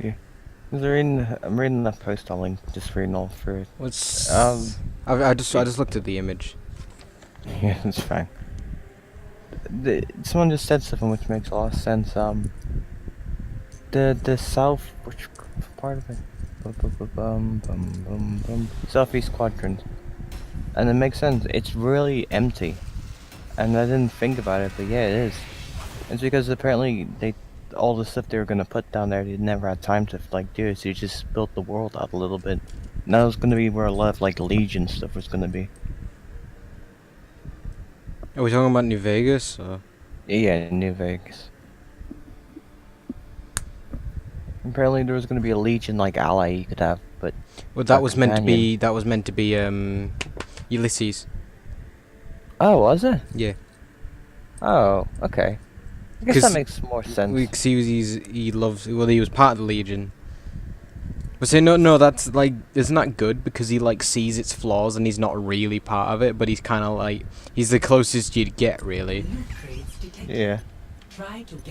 Yeah. I'm reading that post on link, just reading all through it. What's... I just looked at the image. Yeah, it's fine. Someone just said something which makes a lot of sense. The south, which part of it? Southeast quadrant, and it makes sense. It's really empty, and I didn't think about it, but yeah, it is. It's because apparently all the stuff they were gonna put down there, they never had time to like do it. So you just built the world out a little bit. And that was gonna be where a lot of like Legion stuff was gonna be. Are we talking about New Vegas? Or? Yeah, New Vegas. Apparently there was gonna be a Legion like ally you could have, but Well, that was meant to be. That was meant to be Ulysses. Oh, was it? Yeah. Oh, okay. I guess that makes more sense. Because he loves. Well, he was part of the Legion. But say no, that's like isn't that good because he like sees its flaws and he's not really part of it, but he's kind of like he's the closest you'd get really. Yeah.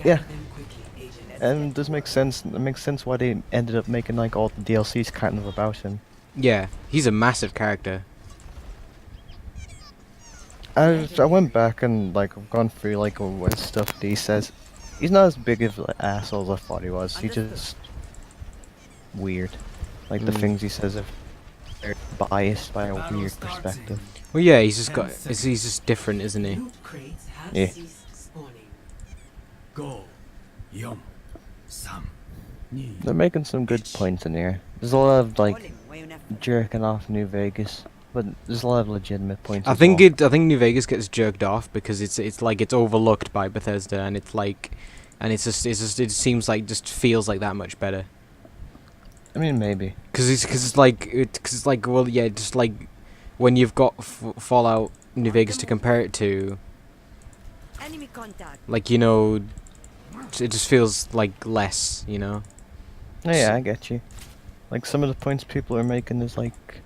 Yeah. And this makes sense. It makes sense why they ended up making like all the DLCs kind of about him. Yeah, he's a massive character. I went back and like I've gone through like what stuff that he says. He's not as big of an asshole as I thought he was. He just weird. Like the things he says are very biased by a weird perspective. Well, yeah, he's just different, isn't he? Yeah. They're making some good points in here. There's a lot of like jerking off New Vegas, but there's a lot of legitimate points. I think New Vegas gets jerked off because it's like it's overlooked by Bethesda and it's like, and it seems like just feels like that much better. I mean, maybe. Cause it's like well yeah, just like when you've got Fallout New Vegas to compare it to, like you know, it just feels like less, you know. Oh, yeah, I get you. Like some of the points people are making is like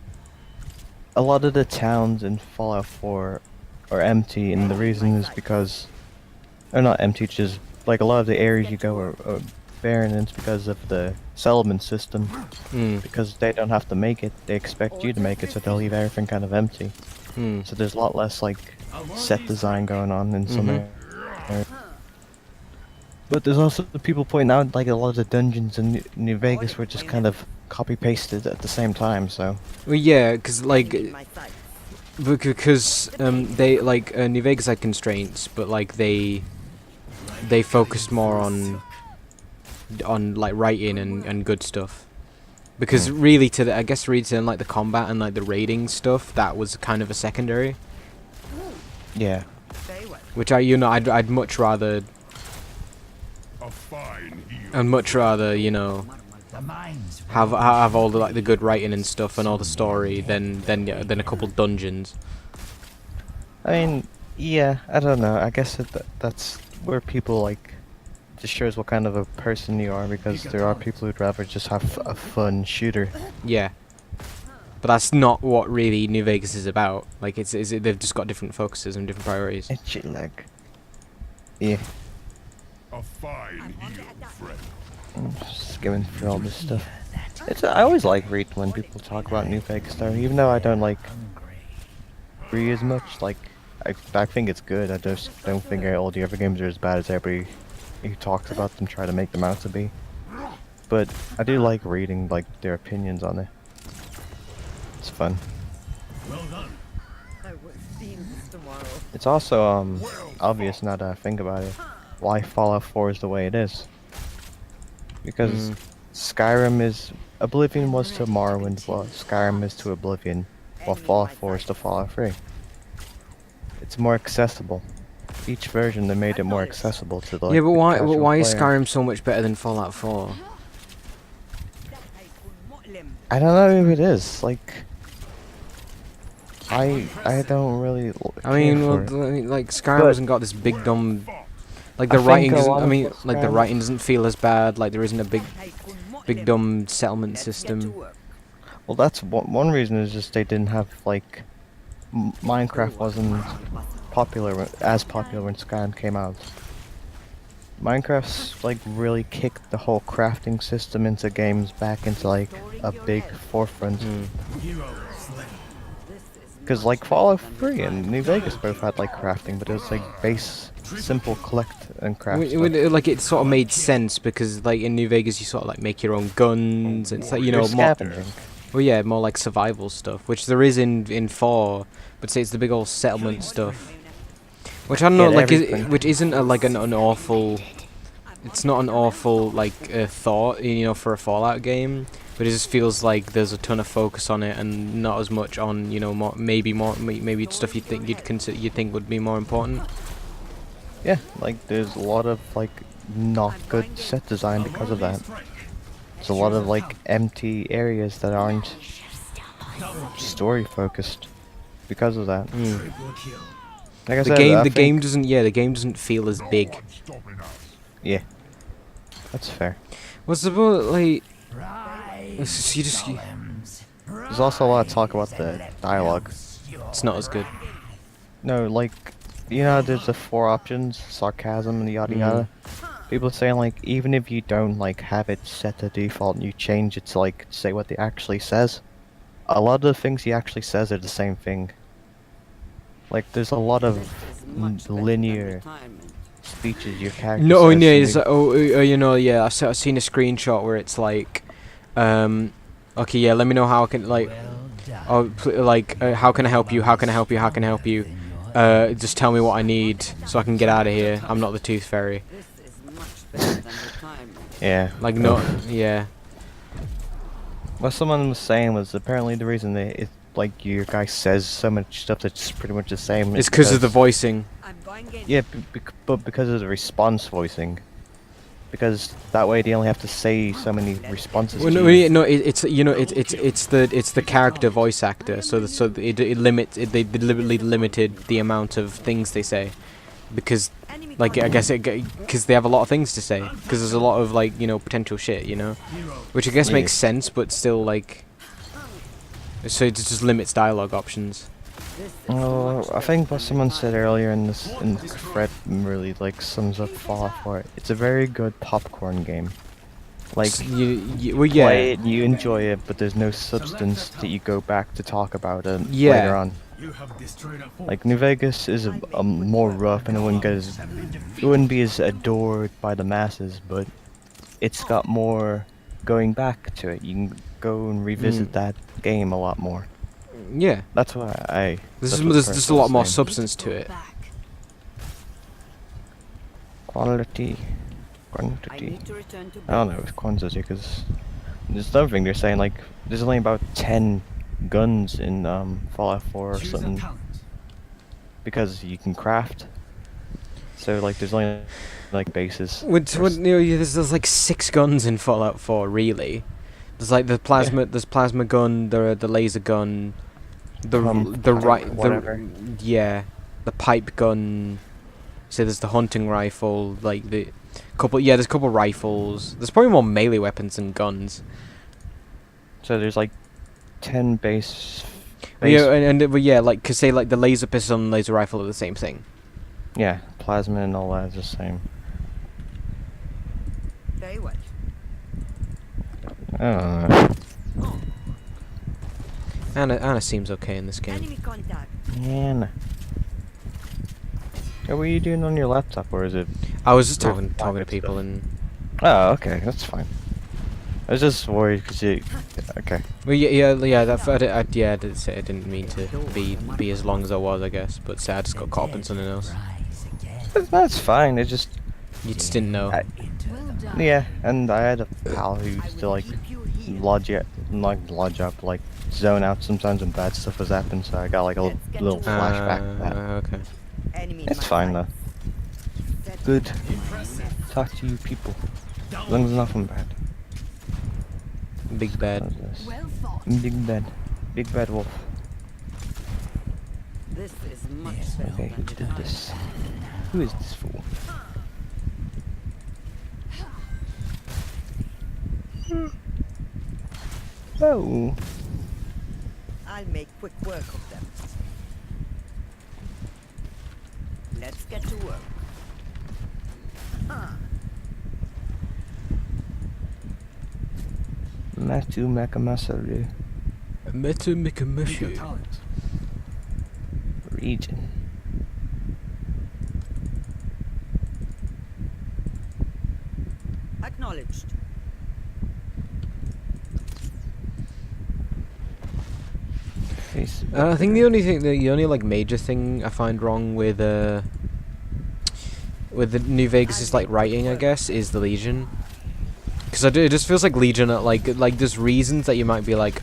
a lot of the towns in Fallout 4 are empty, and the reason is because they're not empty. Just like a lot of the areas you go are barren, and it's because of the settlement system. Because they don't have to make it, they expect you to make it, so they'll leave everything kind of empty. So there's a lot less like set design going on in some areas. But there's also the people pointing out like a lot of the dungeons in New Vegas were just kind of copy pasted at the same time. So. Well, yeah, because they like New Vegas had constraints, but like they focused more on like writing and good stuff. Because really, I guess really to like the combat and like the raiding stuff, that was kind of a secondary. Yeah. Which I'd much rather. I'd much rather, you know, have all the like the good writing and stuff and all the story than a couple dungeons. I mean, yeah, I don't know. I guess that's where people like just shows what kind of a person you are, because there are people who'd rather just have a fun shooter. Yeah. But that's not what really New Vegas is about. Like they've just got different focuses and different priorities. Itchy leg. Yeah. A fine heel, friend. I'm just skimming through all this stuff. I always like reading when people talk about New Vegas though, even though I don't like agree as much. Like I think it's good. I just don't think all the other games are as bad as everybody who talks about them try to make them out to be. But I do like reading like their opinions on it. It's fun. Well done. It's also obvious now that I think about it why Fallout 4 is the way it is. Because Skyrim is Oblivion was to Morrowind what Skyrim is to Oblivion, while Fallout 4 is to Fallout 3. It's more accessible. Each version they made it more accessible to the. Yeah, but why is player. Skyrim so much better than Fallout 4? I don't know if it is. Like I don't really. I mean, care well, for it. like Skyrim But hasn't got this big dumb. Like the I think writing a doesn't. lot I of mean, what like the Skyrim- writing doesn't feel as bad. Like there isn't a big dumb settlement system. Well, that's one reason is just they didn't have like Minecraft wasn't as popular when Skyrim came out. Minecraft's like really kicked the whole crafting system into games back into like a big forefront. Because like Fallout 3 and New Vegas both had like crafting, but it was like base, simple collect and craft stuff. Like it sort of made sense because like in New Vegas you sort of like make your own guns. It's like, you You're know, more, scavenging. well, yeah, more like survival stuff, which there is in 4, but say it's the big old settlement stuff, which I don't know, Get like everything. which isn't like an awful. It's not an awful like thought, you know, for a Fallout game, but it just feels like there's a ton of focus on it and not as much on, you know, maybe stuff you think you think would be more important. Yeah, like there's a lot of like not good set design because of that. There's a lot of like empty areas that aren't story focused because of that. Like I said, The game doesn't, yeah, the game doesn't feel as big. Yeah, that's fair. What's about like you just There's also a lot of talk about the dialogue. it's not as good. No, like, you know, there's the 4 options, sarcasm and yada yada. People are saying like, even if you don't like have it set to default and you change it to like say what it actually says, a lot of the things he actually says are the same thing. Like, there's a lot of linear speeches your character No, says. no, and it's they- like, you know, yeah, I've seen a screenshot where it's like, okay, yeah, let me know how I can like, how can I help you? How can I help you? How can I help you? Just tell me what I need so I can get out of here. I'm not the Tooth Fairy. Yeah. Like, no, yeah. What someone was saying was apparently the reason like your guy says so much stuff that's pretty much the same. It's because of the voicing. Yeah, but because of the response voicing. Because that way they only have to say so many responses. Well, to no, you. no, it's you know, it's the character voice actor. It limits they deliberately limited the amount of things they say, because like I guess because they have a lot of things to say, because there's a lot of like, you know, potential shit, you know, which I guess makes sense, but still like, so it just limits dialogue options. Oh, I think what someone said earlier in the thread really like sums up Fallout 4. It's a very good popcorn game. Like, Well, yeah, play it, you enjoy it, but there's no substance that you go back to talk about it Yeah. later on. Like, New Vegas is a more rough and it wouldn't be as adored by the masses, but it's got more going back to it. You can go and revisit that game a lot more. yeah. That's why There's that's just a lot more saying. substance to it. Quantity. I don't know, it's quantity, because there's another thing they're saying, like, there's only about 10 guns in Fallout 4 or something, because you can craft. So, like, there's only, like, bases. You know, there's like 6 guns in Fallout 4, really. There's like the plasma gun, the laser gun, whatever. yeah, the pipe gun. So there's the hunting rifle, like there's a couple rifles. There's probably more melee weapons than guns. So there's, like, 10 base... Yeah, but yeah, like, cause say like the laser pistol and laser rifle are the same thing. Yeah, plasma and all that is the same. Very well. I don't know. Anna seems okay in this game. Enemy contact. Man. What were you doing on your laptop, or is it... I was just Or talking to pocket people stuff. and. Oh, okay, that's fine. I was just worried because you... Okay. Well, yeah. I did say I didn't mean to be as long as I was, I guess. But say I just got caught up in something else. That's fine, it just... You just didn't know. Yeah, and I had a pal who used to, like, lodge up, like, zone out sometimes when bad stuff was happening, so I got, like, a little flashback to that. Okay. Enemy in It's my fine, though. sights. Good. Talk to you people. As long as nothing bad. Big bad. How's this? Big bad wolf. This is much better Okay, who than did this? Who is this fool? Oh. I'll make quick work of them. Let's get to work. Matu Mekamasaru region. Acknowledged. Facebook. I think the only like major thing I find wrong with the New Vegas' like writing, I guess, is the Legion. Because it just feels like Legion are like there's reasons that you might be like,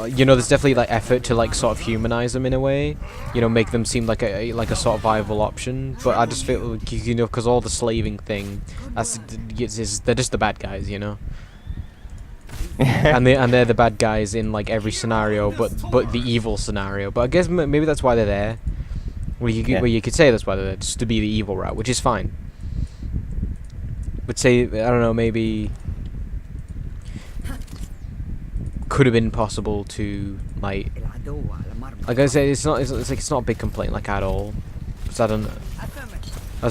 you know, there's definitely like effort to like sort of humanize them in a way, you know, make them seem like a sort of viable option. But I just feel like, you know, because all the slaving thing, they're just the bad guys, you know. and they're the bad guys in like every scenario, but the evil scenario. But I guess maybe that's why they're there. Where you could say that's why they're there, just to be the evil route, which is fine. But say, I don't know, maybe could have been possible to like I say it's not a big complaint like at all. So I don't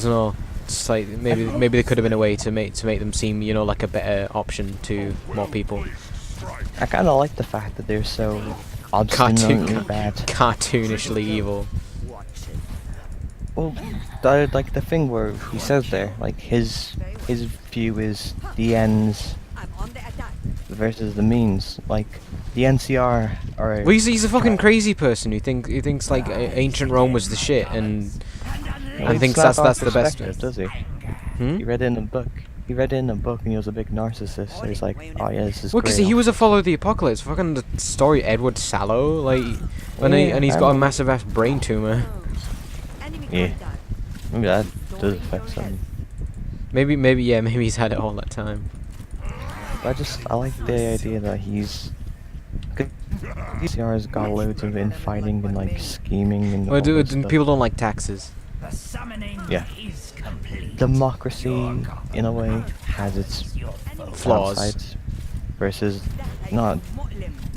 know. It's like maybe there could have been a way to make them seem, you know, like a better option to more people. I kind of like the fact that they're so obstinately bad. Cartoonishly evil. Well, like the thing where he says there, like his view is the ends versus the means. Like the NCR are. Well, he's a fucking crazy person who thinks like ancient Rome was the shit and thinks that's the best. Does he? Hmm? He read it in a book. He read it in a book and he was a big narcissist. So he's like, oh yeah, this is Well, because great. he was a follower of the apocalypse. Fucking the story Edward Sallow, like, and he's got a massive ass brain tumor. Yeah. Maybe that does affect something. Maybe he's had it all that time. But I like the idea that he's. DCR's got loads of infighting and like scheming and. Well, all this stuff. people don't like taxes. Yeah. Democracy, in a way, has its Flaws. downsides versus not.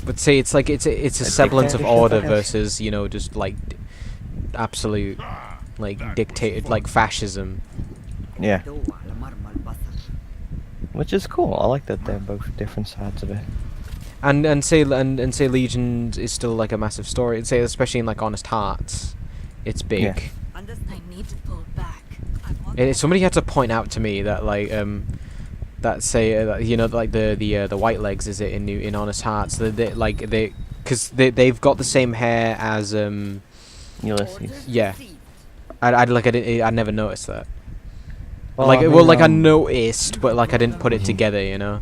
But say it's like it's a semblance of dictatorship, order I guess. versus, you know, just like absolute like dictated like fascism. Yeah. Which is cool. I like that they're both different sides of it. And say Legion is still like a massive story. And say especially in like Honest Hearts, it's big. Yeah. I need to pull back. Somebody had to point out to me that like that say that, you know, like the White Legs, is it in Honest Hearts, because they've got the same hair as Ulysses. yeah. I never noticed that. Well, I noticed, but like I didn't put it together, you know.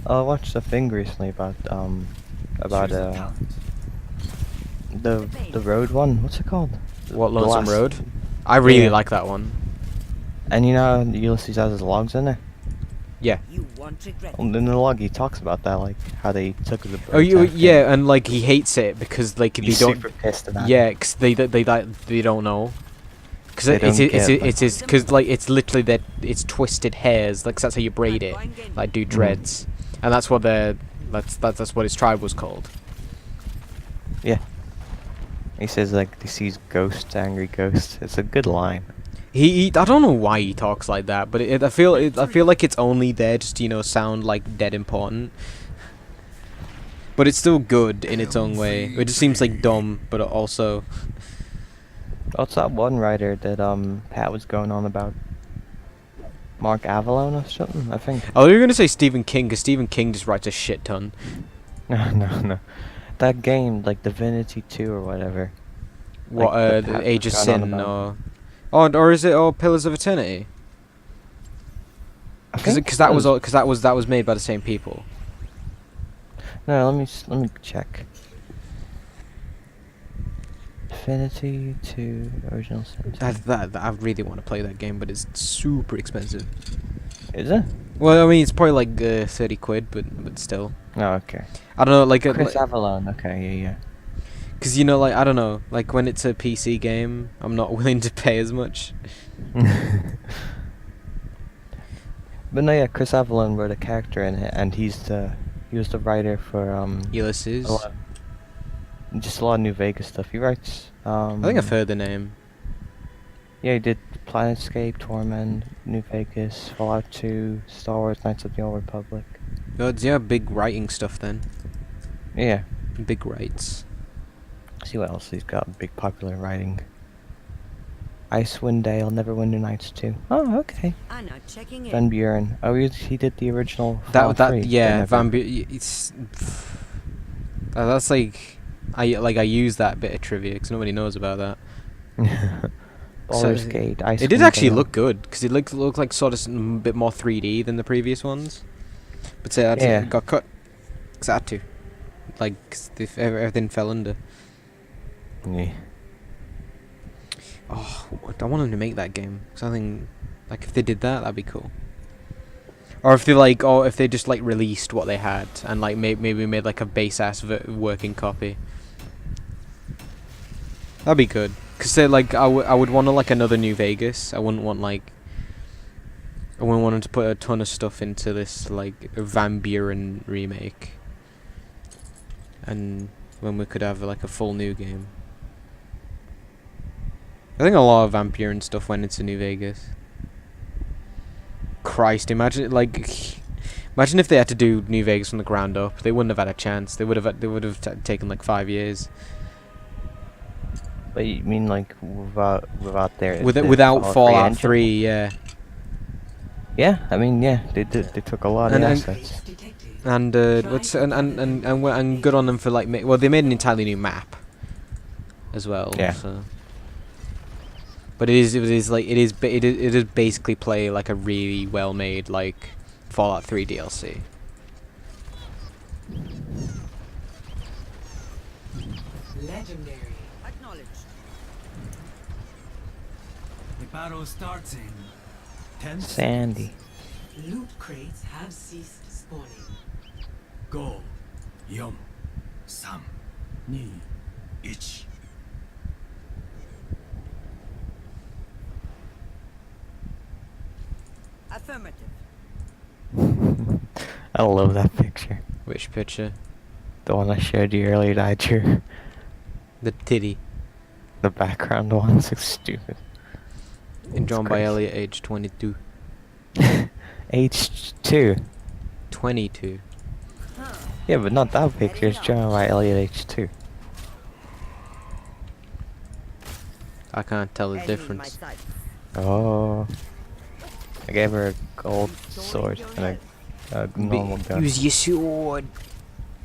I watched a thing recently about the road one. What's it called? What, The Lonesome last- Road? I really Yeah. like that one. And you know how Ulysses has his logs in there? Yeah. In the log he talks about that, like how they took the Oh, yeah, and like he hates it because like He's they don't. super pissed about Yeah, it. because they don't know. Because They don't get, it's because like it's literally that it's twisted hairs. Like that's how you braid it. Like do dreads, and that's what that's what his tribe was called. Yeah. He says like he sees ghosts, angry ghosts. It's a good line. I don't know why he talks like that, but I feel like it's only there just to, you know, sound like dead important. But it's still good in its own way. It just seems like dumb, but also. What's that one writer that Pat was going on about? Mark Avalon or something, I think. Oh, you're gonna say Stephen King, because Stephen King just writes a shit ton. No. That game, like Divinity 2 or whatever. What, Like, the the Pat Age of was going on Sin, about. or is it Pillars of Eternity? I think Because that was made by the same people. No, let me check. Divinity 2 Original Sin. That I really want to play that game, but it's super expensive. Is it? Well, I mean, it's probably like 30 quid, but still. Oh, okay. I don't know, like Chris Avalon. Okay, yeah. because, you know, like I don't know, like when it's a PC game, I'm not willing to pay as much. But no, yeah, Chris Avalon wrote a character in it, and he was the writer for Ulysses. just a lot of New Vegas stuff. He writes. I think I've heard the name. Yeah, he did Planetscape, Torment, New Vegas, Fallout 2, Star Wars: Knights of the Old Republic. Yeah, big writing stuff then. Yeah. Big writes. See what else he's got. Big popular writing. Icewind Dale, Neverwinter Nights 2. Oh, okay. Anna checking in. Van Buren. Oh, he did the original Fallout 3. Yeah, but never- it's that's like I use that bit of trivia because nobody knows about that. Baldur's So, Gate, it Icewind did actually Dale. look good because it looked like sort of a bit more 3D than the previous ones. But say that Yeah. it got cut. 'Cause it had to. Like 'cause everything fell under. Yeah. Oh, I want them to make that game. Cause I think, like, if they did that, that'd be cool. Or if they if they just like released what they had and like maybe made like a base ass working copy. That'd be good. Cause say like I would want like another New Vegas. I wouldn't want them to put a ton of stuff into this like Van Buren remake. And when we could have like a full new game. I think a lot of Van Buren stuff went into New Vegas. Christ, imagine if they had to do New Vegas from the ground up. They wouldn't have had a chance. They would have taken like 5 years. But you mean like without their Without Fallout engine? 3, yeah. Yeah, I mean, yeah, they took a lot of And- assets. And and good on them for like they made an entirely new map as well. Yeah. So. But it is basically play like a really well made like Fallout 3 DLC. Legendary. Acknowledged. The battle starts in 10 Sandy. Loot crates have ceased spawning. Go. 4, 3, 2, 1. Affirmative. I love that picture. Which picture? The one I showed you earlier that I drew. The titty. The background one's so stupid. And drawn by crazy. Elliot, age 22. H2. 22. Yeah, but not that picture. It's drawn by Elliot H2. I can't tell the Enemy in my difference. sights. Oh. I gave her a gold sword and a normal gun. Use your sword.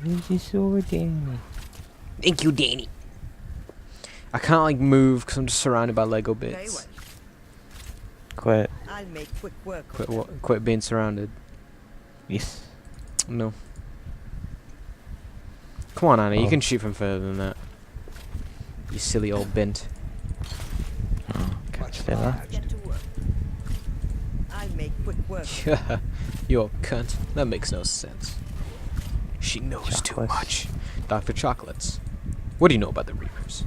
Use your sword, Danny. Thank you, Danny. I can't like move because I'm just surrounded by Lego Very bits. well. Quit. I'll make quick work of them. Quit being surrounded. Yes. No. Come on, Anna. You Oh. can shoot from further than that. You silly old bint. Can't say that. Get to work. I'll make quick work. You're a cunt. That makes no sense. She knows too Chocolates. much. Dr. Chocolates. What do you know about the Reapers?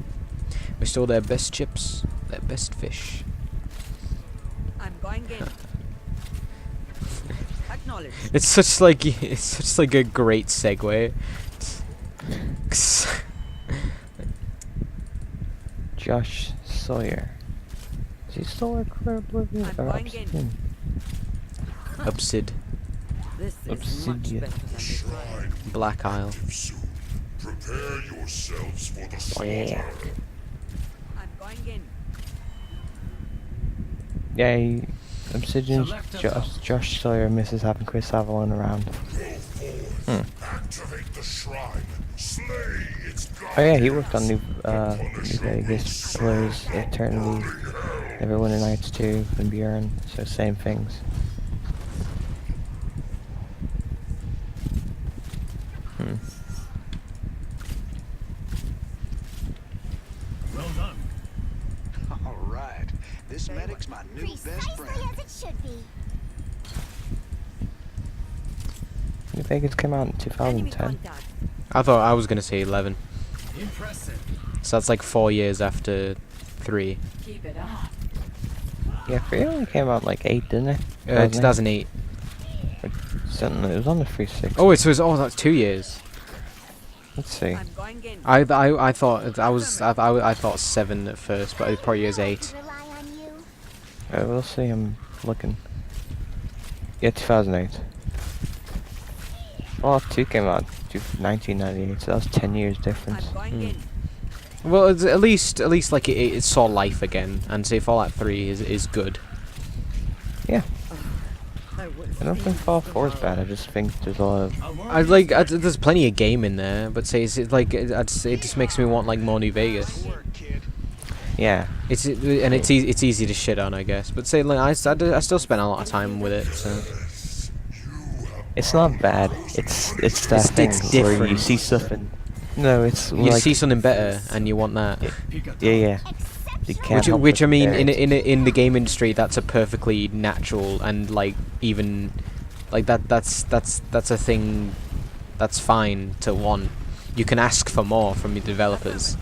We stole their best chips, their best fish. I'm going in. Acknowledged. It's such like a great segue. Josh Sawyer. Is he still work for Oblivion I'm or going in. Obsidian? Obsid. This is much Obsidian. better than this. Shrine Black Isle. give soon. Prepare yourselves for the Yeah. slaughter. I'm going in. Yay. Obsidian's Select a Josh Sawyer misses having Chris Avalon around. Go forth. Hmm. Activate the shrine. Slay its god. Oh yeah, he worked on New Vegas, Pillars, Eternity, Neverwinter Nights 2, and Bjorn, so same things. Hmm. Well done. All right. This medic's my new best friend. as it should be. New Vegas came out in Enemy 2010. contact. I thought I was gonna say 11. Impressive. So that's like 4 years after 3. Keep it up. Yeah, 3 only came out like 8, didn't it? 2008. Something, it was on the 360. Oh, it was that's 2 years. Let's see. I'm going in. I thought I thought 7 at first, but it probably is 8. Rely on you. We'll see, I'm looking. Yeah, 2008. Fallout 2 came out in 1998, so that was 10 years difference. I'm going in. Well, it's at least like it saw life again, and say Fallout 3 is good. Yeah, I will I don't think seize Fallout the 4 is world. bad, I just think there's a lot of... There's plenty of game in there, but say it just makes me want like more New Vegas. Work, kid. Yeah, It's easy to shit on, I guess. But say like I still spent a lot of time with it, so it's not bad. It's that It's thing where you different. see stuff and... No, it's you like... see something better and you want that. Yeah. You can't help Which I but mean, compare it. in the game industry, that's a perfectly natural and like even like that's a thing that's fine to want. You can ask for more from the developers.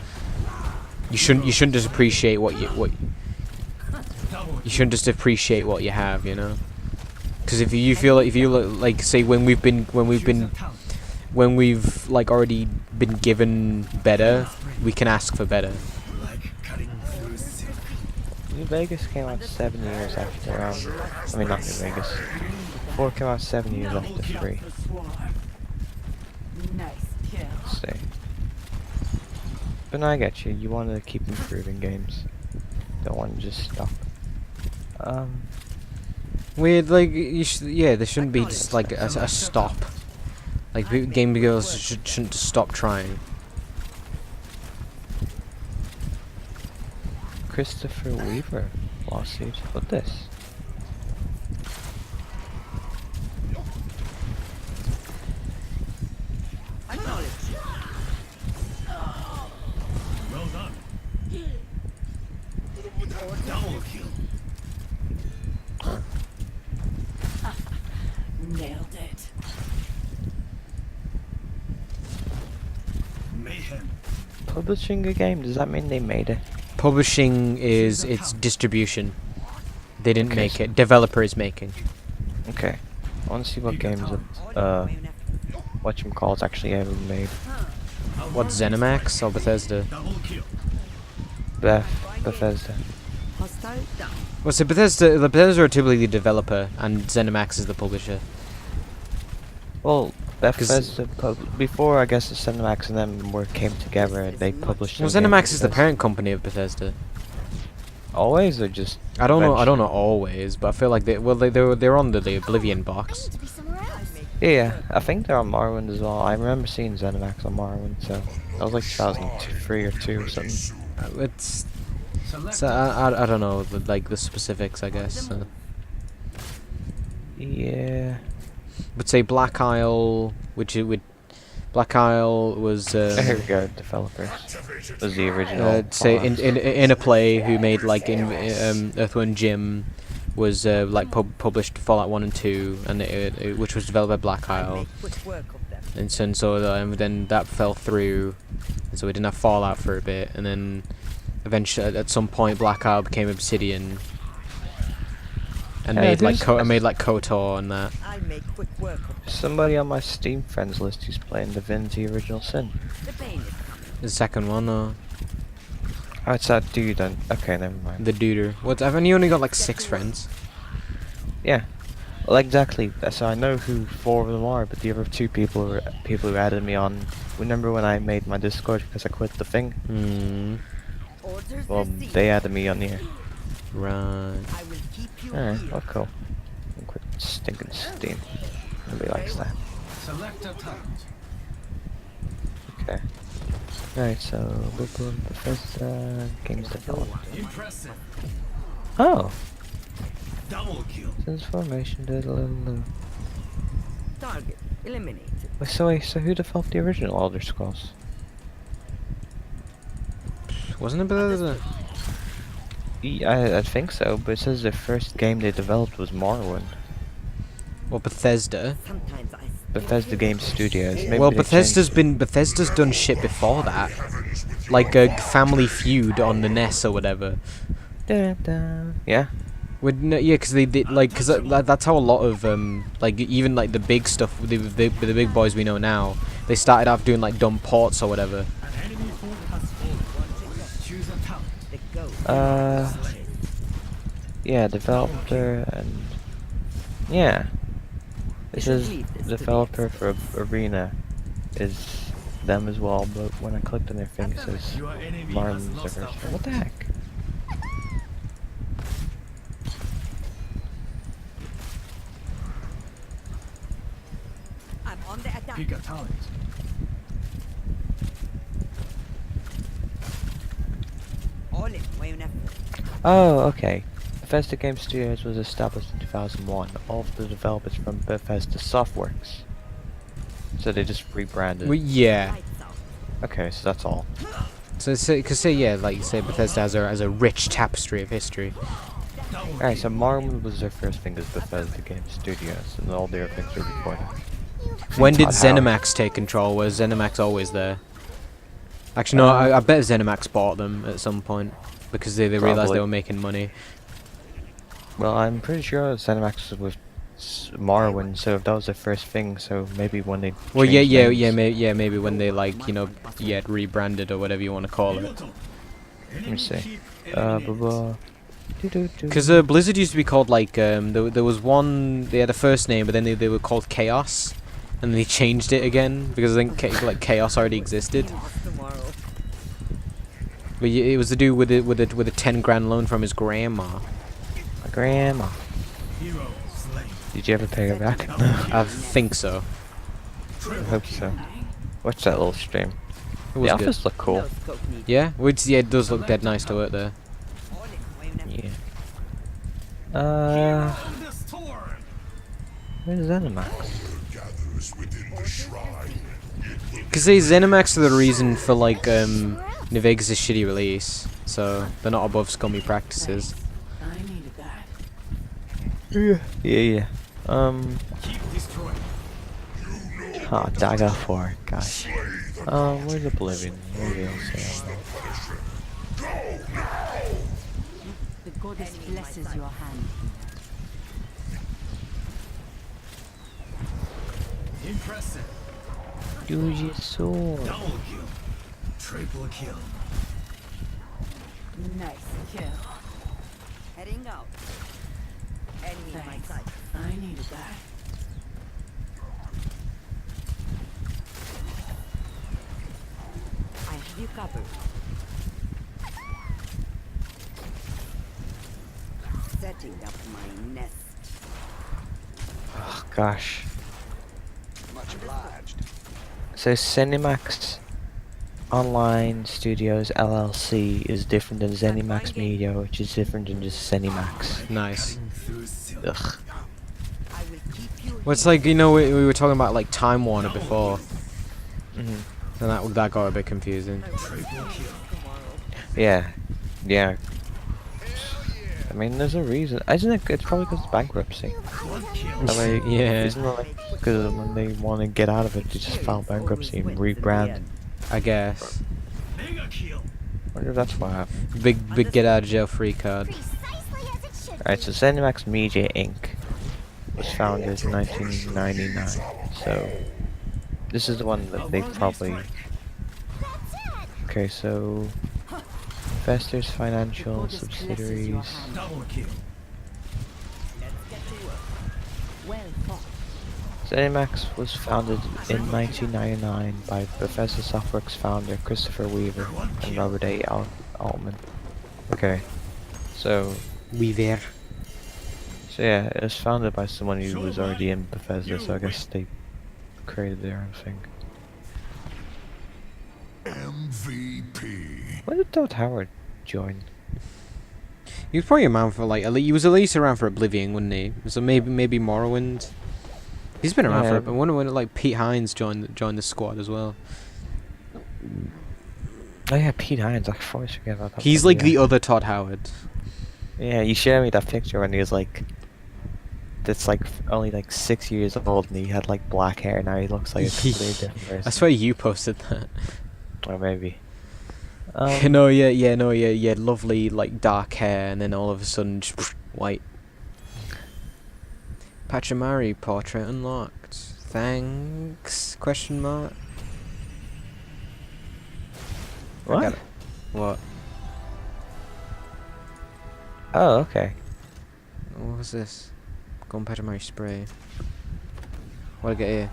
You shouldn't just appreciate what you shouldn't just appreciate what you have, you know. Because if you feel like say when we've like already been given better, we can ask for better. Like cutting through silk. New Vegas came out 7 years after, I mean not New Vegas. 4 came out 7 years after 3. Nice kill. Let's see. But no, I get you. You want to keep improving games. Don't want to just stop. Weird, like yeah, there shouldn't be just like a stop. Like game developers shouldn't just stop trying. Christopher Weaver lawsuit. What this? Acknowledge. Well done. Double kill. Nailed it. Mayhem. Publishing a game, does that mean they made it? Publishing is its distribution. They didn't Okay, make so- it. Developer is making. Okay. I want to see what games that, whatchamacallit's actually ever made. What, ZeniMax or Bethesda? Double kill. Bethesda. Hostile down. Well, so Bethesda are typically the developer, and ZeniMax is the publisher. Well, Bethesda, before I guess the Cinemax and them came together and they published Well, some games ZeniMax is the because- parent company of Bethesda. Always or just... I don't know eventually? always, but I feel like they're on the Oblivion box. To be somewhere else. Yeah, I think they're on Morrowind as well. I remember seeing ZeniMax on Morrowind, so... That was like 2003 or 2 or something. It's Select so I don't know the specifics, I guess. Yeah... Would say Black Isle, Black Isle was There we go, developers. Was the original. say Fallout. Interplay, who made like Earthworm Jim, was like published Fallout 1 and 2, and which was developed by Black I Isle, make quick work of them. and so then that fell through, and so we didn't have Fallout for a bit, and then eventually at some point Black Isle became Obsidian, and Yeah, made like there's- made like KOTOR and that. I make quick work of them. Somebody on my Steam friends list who's playing Divinity Original Sin. The pain is The second one, Oh, it's that dude then. Okay, never mind. the duder. What? I've only got like 6 friends. Yeah. Well, exactly. So I know who 4 of them are, but the other 2 people were people who added me on. Remember when I made my Discord because I quit the thing? Hmm. orders Well, received. they added me on here. Right. I will keep you Alright, here. well, cool. Quit stinking Steam. Nobody likes that. Select a talent. Okay. Alright, so Bethesda games development. Impressive. Oh, Double kill. transformation. Target eliminated. So who developed the original Elder Scrolls? Wasn't it Bethesda? I think so, but it says the first game they developed was Morrowind. Well, Bethesda. Sometimes I Bethesda Game Studios. Maybe Well, they Bethesda's done shit before that, like a Family Feud on the NES or whatever. Yeah. Yeah, because they did like that's how a lot of like even like the big stuff the big boys we know now, they started off doing like dumb ports or whatever. An enemy fort has fallen. Choose a talent. the go. Yeah, developer and yeah. It says developer for Arena is them as well, but when I clicked on their thing it says Your enemy has Marlins lost are a first. What the heck? I'm on the attack. Pick a talent. All in, way on Oh, okay. Bethesda Game Studios was established in 2001. All of the developers from Bethesda Softworks. So they just rebranded. Well, yeah. lights out. Okay, so that's all. So say yeah, like you say, Bethesda has a rich tapestry of history. Alright, so Morrowind was their first thing as Bethesda Game Studios, and all the other things were recorded. When did Todd Howard. ZeniMax take control? Was ZeniMax always there? Actually, no. I bet ZeniMax bought them at some point because they realized Probably. they were making money. Well, I'm pretty sure ZeniMax was with Morrowind, so if that was their first thing, so maybe when they Well, changed names- maybe when they like rebranded or whatever you want to call it. Let me see. Blah, blah. Doo-doo-doo. Because Blizzard used to be called like there was one, they had a first name, but then they were called Chaos, and they changed it again because I think like Chaos already existed. Tomorrow. But it was to do with a 10 grand loan from his grandma. My grandma. Hero slain. Did you ever pay her back? I think so. I hope so. Watch that little stream. It was The good. office looked cool. No scope needed. Yeah, which it does look dead nice to work there. All in, way on Yeah. From the storm. Where's ZeniMax? gathers within the shrine. Because ZeniMax are the reason for like New Vegas' shitty release, so they're not above scummy practices. I needed that. Yeah. Keep destroying. Dagger 4, gosh. Where's Oblivion? Maybe I'll say. The goddess blesses your hand. Impressive. Use your sword. Double kill. Triple kill. Nice kill. Heading out. Enemy in my Thanks. sight. I needed that. I have you covered. Setting up my nest. Oh, gosh. Much obliged. So ZeniMax Online Studios LLC is different than ZeniMax Media, which is different than just ZeniMax. Nice. Through silk. Ugh. I will keep you. Well, it's like, you know, we were talking about like Time Warner before, Mhm. and that got a bit confusing. Triple kill. Yeah. I mean, there's a reason. Isn't it? It's probably because of bankruptcy. Quad kill. That way, Yeah. Isn't it like because when they want to get out of it, they just file bankruptcy and rebrand? I guess. Mega kill. I wonder if that's what happened. Big get out of jail free card. Alright, so ZeniMax Media Inc. was founded in 1999. So this is the one that they probably. Okay, so investors, financial subsidiaries. Double kill. Well fought. ZeniMax was founded in 1999 by Bethesda Softworks founder Christopher Weaver and Robert A. Altman. Okay, so Weaver. yeah, it was founded by someone who was already in Bethesda, so I guess they created their own thing. MVP. When did Todd Howard join? He was probably around for like he was at least around for Oblivion, wasn't he? So maybe Morrowind. He's been around for. I wonder when like Pete Hines joined the squad as well. Oh yeah, Pete Hines. I always forget about that. He's one, like yeah. the other Todd Howard. Yeah, you showed me that picture when he was like, that's like only like 6 years old, and he had like black hair. Now he looks like a completely different person. I swear you posted that. Or maybe. No, yeah, lovely like dark hair, and then all of a sudden just white. Pachamari portrait unlocked. Thanks? Question mark. I got What? it. What? Oh, okay. What was this? Golden Pachamari spray. What I get here?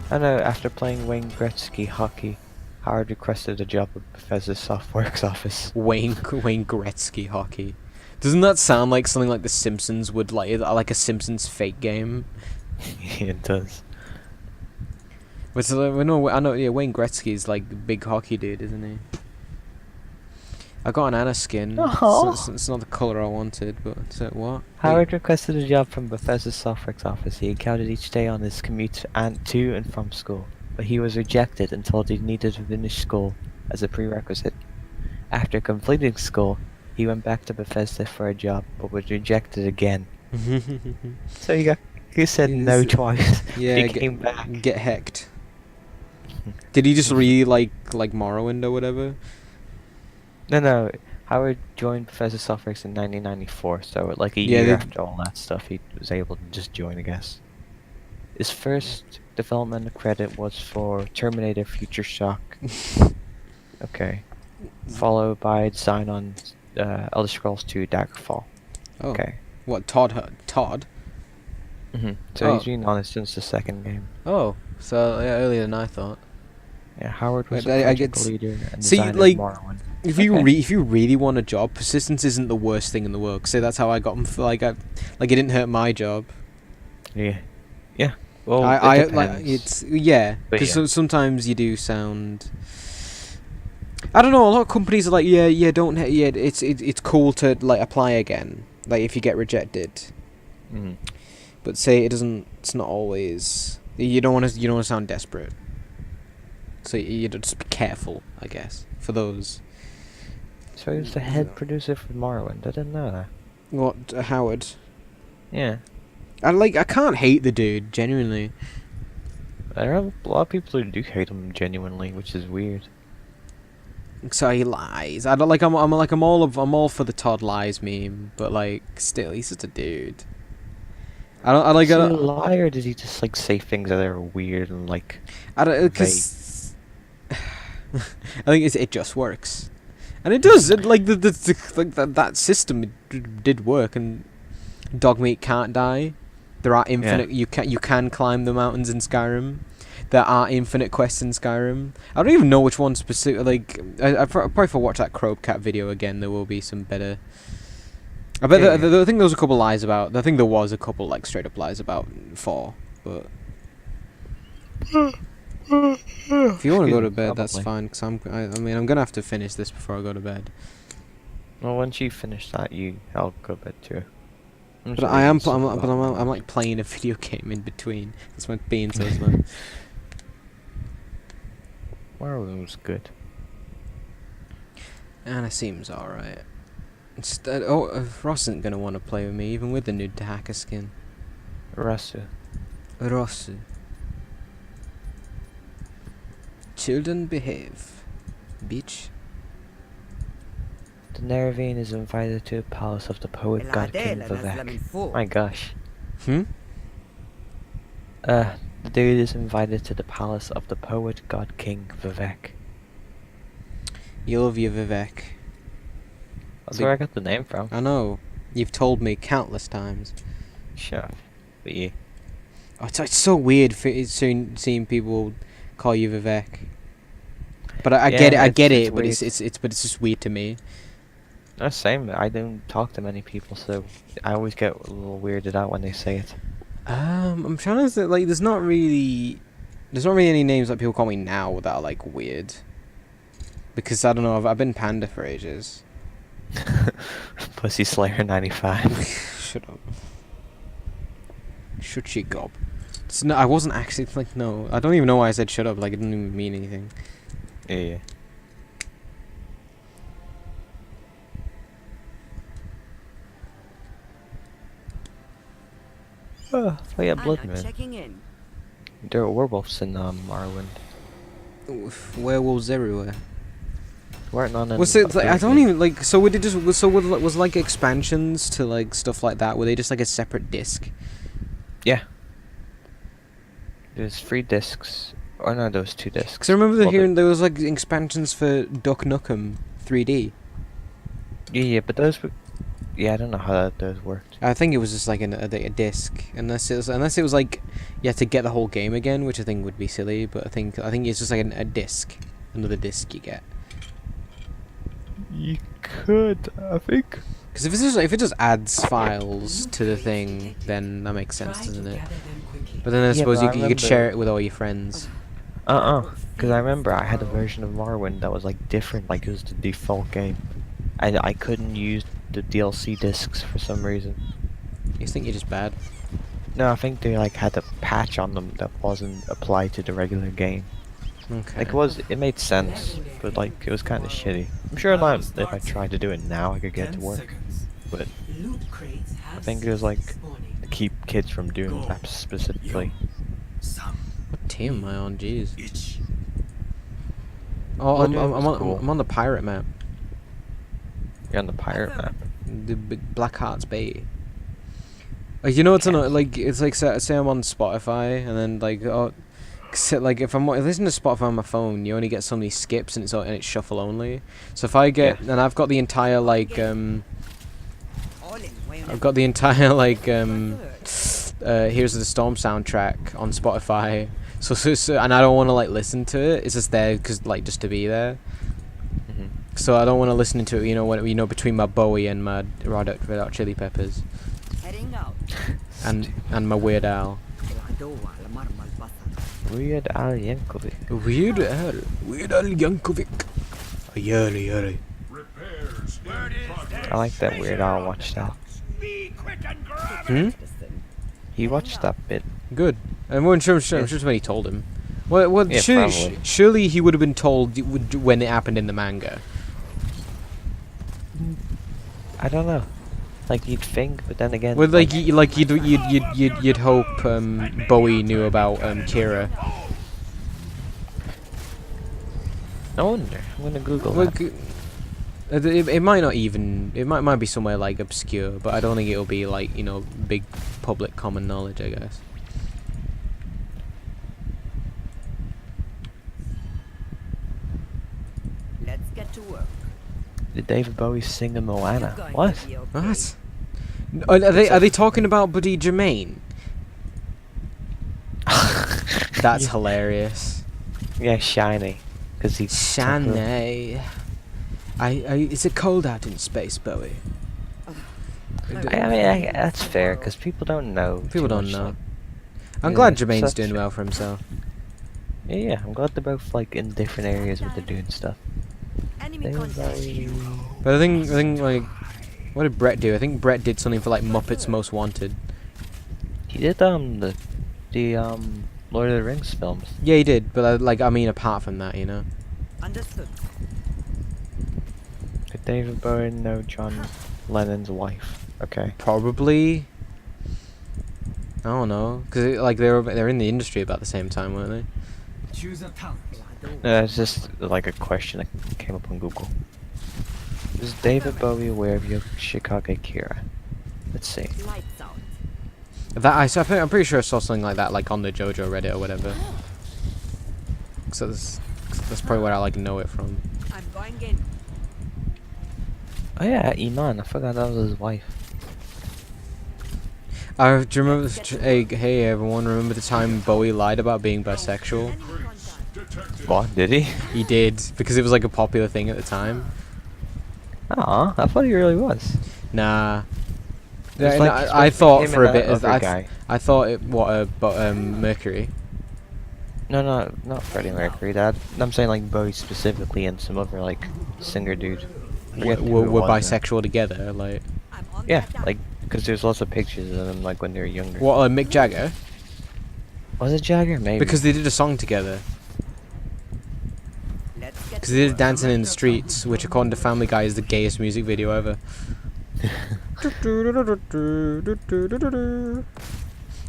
I know, after playing Wayne Gretzky hockey, Howard requested a job at Bethesda's Softworks office. Wayne Gretzky hockey. Doesn't that sound like something like The Simpsons would like a Simpsons fake game? Yeah, it does. But so, I know. Yeah, Wayne Gretzky's like the big hockey dude, isn't he? I got an Anna skin. It's not the color I wanted, but what? Howard requested a job from Bethesda's Softworks office. He encountered each day on his commute to and from school, but he was rejected and told he needed to finish school as a prerequisite. After completing school, he went back to Bethesda for a job, but was rejected again. So he said no twice. Yeah, he came back. Get hecked. Did he just really like Morrowind or whatever? No. Howard joined Bethesda Softworks in 1994, so like a Yeah, year after all that stuff, he was able to just join, I guess. His first development credit was for Terminator Future Shock. Okay. Followed by design on Elder Scrolls 2 Daggerfall. Oh. Okay. What, Todd? So Oh. he's been on it since the second game. Oh, so yeah, earlier than I thought. Yeah, Howard was Wait, a I project get leader and see, designer like, of Morrowind. If you Okay. if you really want a job, persistence isn't the worst thing in the world. So that's how I got him. It didn't hurt my job. Yeah. Well, I it like depends. yeah, But because yeah. sometimes you do sound. I don't know. A lot of companies are like, it's cool to like apply again, like if you get rejected. Mhm. But say it doesn't. It's not always. You don't want to sound desperate. So you just be careful, I guess, for those. So he was the head producer for Morrowind. I didn't know that. What Howard? Yeah. I can't hate the dude genuinely. There are a lot of people who do hate him genuinely, which is weird. So he lies. I don't like. I'm all for the Todd lies meme, but like still, he's just a dude. Is he a liar, or did he just like say things that are weird and like? I don't because I think it just works, and it does. That system did work, and Dogmeat can't die. There are infinite. You can climb the mountains in Skyrim. There are infinite quests in Skyrim. I don't even know which one specific. Like I probably if I watch that Crobecat video again, there will be some better. I bet. I think there was a couple lies about. I think there was a couple like straight up lies about 4, but. If you want to go to bed, that's fine. Cause I'm gonna have to finish this before I go to bed. Well, once you finish that, I'll go to bed too. But I'm like playing a video game in between. That's why being so slow. Morrowind was good. And it seems alright. Ross isn't gonna want to play with me, even with the new hacker skin. Ross. Children behave, bitch. The Nerevian is invited to the palace of the poet god King Vivek. My gosh. The dude is invited to the palace of the poet god King Vivek. You love your Vivek. That's where I got the name from. I know. You've told me countless times. Sure. But yeah. Oh, it's so weird seeing people call you Vivek. But I get it. But it's just weird to me. No, same. I don't talk to many people, so I always get a little weirded out when they say it. I'm trying to think, like, there's not really any names that people call me now that are like weird. Because I don't know, I've been Panda for ages. Pussy Slayer 95. Shut up. Shut your gob. No, I wasn't actually like no. I don't even know why I said shut up. Like it didn't even mean anything. Yeah. Oh yeah, Bloodman. Checking in. There are werewolves in Morrowind. Werewolves everywhere. Weren't none in. Was it like, I don't even like. So would it just was like expansions to like stuff like that? Were they just like a separate disc? Yeah. There's 3 discs. Or no, there was 2 discs. Because I remember hearing there was like expansions for Duck Nukem 3D. Yeah, but those were. Yeah, I don't know how that does work. I think it was just like a disc, unless it was like you had to get the whole game again, which I think would be silly. But I think it's just like a disc, another disc you get. You could, I think. Because if it just adds files to the thing, then that makes sense, doesn't it? But then I Yeah, suppose but I you could share it with all your friends. Because I remember I had a version of Morrowind that was like different, like it was the default game. I couldn't use the DLC discs for some reason. You think you're just bad? No, I think they like had a patch on them that wasn't applied to the regular game. Okay. Like it made sense, but like it was kind of shitty. I'm sure not if I tried to do it now I could get it to work, but I think it was like to keep kids from doing that specifically. What team am I on? Jeez. Itch. Oh, Well, dude, it was cool. I'm on the pirate map. You're on the pirate map. The Black Hearts Bay. You know what's annoying? Like it's like say I'm on Spotify and then like like if I'm listening to Spotify on my phone, you only get so many skips and it's shuffle only. So if I get and I've got the entire like Here's the Storm soundtrack on Spotify. So and I don't want to like listen to it. It's just there because like just to be there. So I don't want to listen to it. You know, between my Bowie and my Red Hot Chili Peppers. Heading out. And my Weird Al. Weird Al Yankovic. Weird Al Yankovic. Yuri. Repairs in progress. I like that Weird Al watched that. Be quick and grab Hmm? He watched that bit. Good. I'm sure somebody told him. Well, Yeah, probably. surely he would have been told when it happened in the manga. I don't know. Like you'd think, but then again. Well, you'd hope Bowie knew about Kira. No wonder. I'm gonna Google Well, that. it might not even. It might be somewhere like obscure, but I don't think it'll be like big public common knowledge. I guess. Let's get to work. Did David Bowie sing in Moana? You're going What? to be okay. What? Are they talking about Buddy Jermaine? That's hilarious. Yeah, shiny. Cause he. Shanae. Is it cold out in space, Bowie? I mean, that's fair, cause people don't know. People too don't much, know. like- I'm Yeah, glad Jermaine's such- doing well for himself. Yeah, I'm glad they're both like in different areas where they're doing stuff. Enemy David contact. Bowie. But I think like, what did Brett do? I think Brett did something for like Muppets Most Wanted. He did the Lord of the Rings films. Yeah, he did. But I mean, apart from that, Understood. Did David Bowie know John Lennon's wife? Okay. Probably. I don't know, cause like they're in the industry about the same time, weren't they? Choose a talent. No, it's just like a question that came up on Google. Is David Bowie aware of Yoshikage Kira? Let's see. Lights out. I'm pretty sure I saw something like that, like on the JoJo Reddit or whatever. So that's probably where I like know it from. I'm going in. Oh yeah, Iman. I forgot that was his wife. Do you remember? Hey everyone! Remember the time Bowie lied about being bisexual? Enemy contact. Detected. What? Did he? He did because it was like a popular thing at the time. Aw, I thought he really was. Nah. It's Yeah, like no, he's I with thought him for a and bit. that other guy. I thought it. But Mercury. No, not Freddie Mercury. That I'm saying like Bowie specifically and some other like singer dude. Forget who it Were was now. bisexual together, like. I'm on Yeah, that down. like because there's lots of pictures of them like when they were younger. What? Mick Jagger? Was it Jagger? Maybe. Because they did a song together. Let's get Because to they did work. Dancing in the Streets, which according to Family Guy is the gayest music video ever.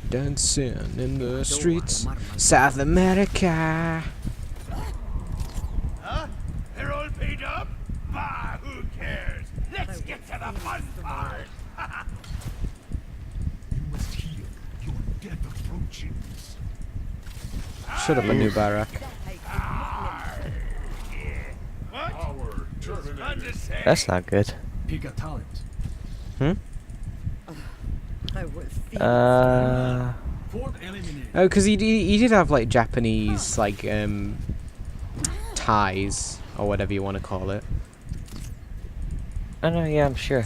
Dancing in the streets, South America. Huh? They're all paid up? Bah, who cares? Let's get to the fun part. You must heal. Your death approaches. Shut up, a new Barak. What? Power terminated. That's not good. Pick a talent. I will feel Fourth eliminated. Oh, because he did have like Japanese like ties or whatever you want to call it. I know, yeah, I'm sure.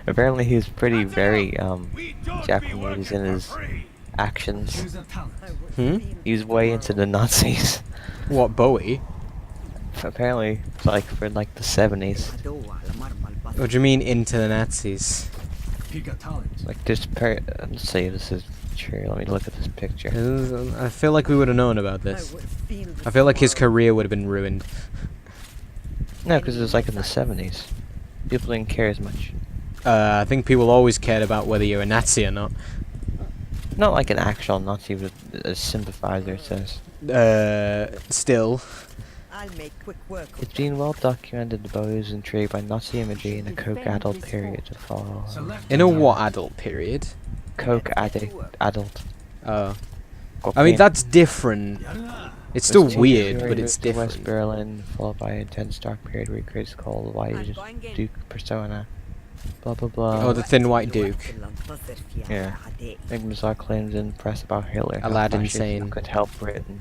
Apparently he's pretty very We don't be Japanese working in for his free. actions. Choose a talent. He's way into the Nazis. What, Bowie? Apparently, like for like the 70s. What do you mean into the Nazis? Pick a talent. Like this let's see if this is true. Let me look at this picture. I feel like we would have known about this. I feel like his career would have been ruined. No, because it was like in the 70s. People didn't care as much. I think people always cared about whether you're a Nazi or not. Not like an actual Nazi, but a sympathizer, it says. Still. I'll make quick work of It's been well documented that Bowie was intrigued by Nazi imagery in a coke adult period to follow. Select In a what adult period? Coke addict adult. Oh. I mean, that's different. Yalla. It's still Was weird, January but it's moved to West different. Berlin, followed by an intense dark period where he creates called White Duke persona. Blah blah blah. Oh, the Thin White Duke. Yeah. Making bizarre claims in the press about Hitler. how Aladdin fascism Sane. could help Britain.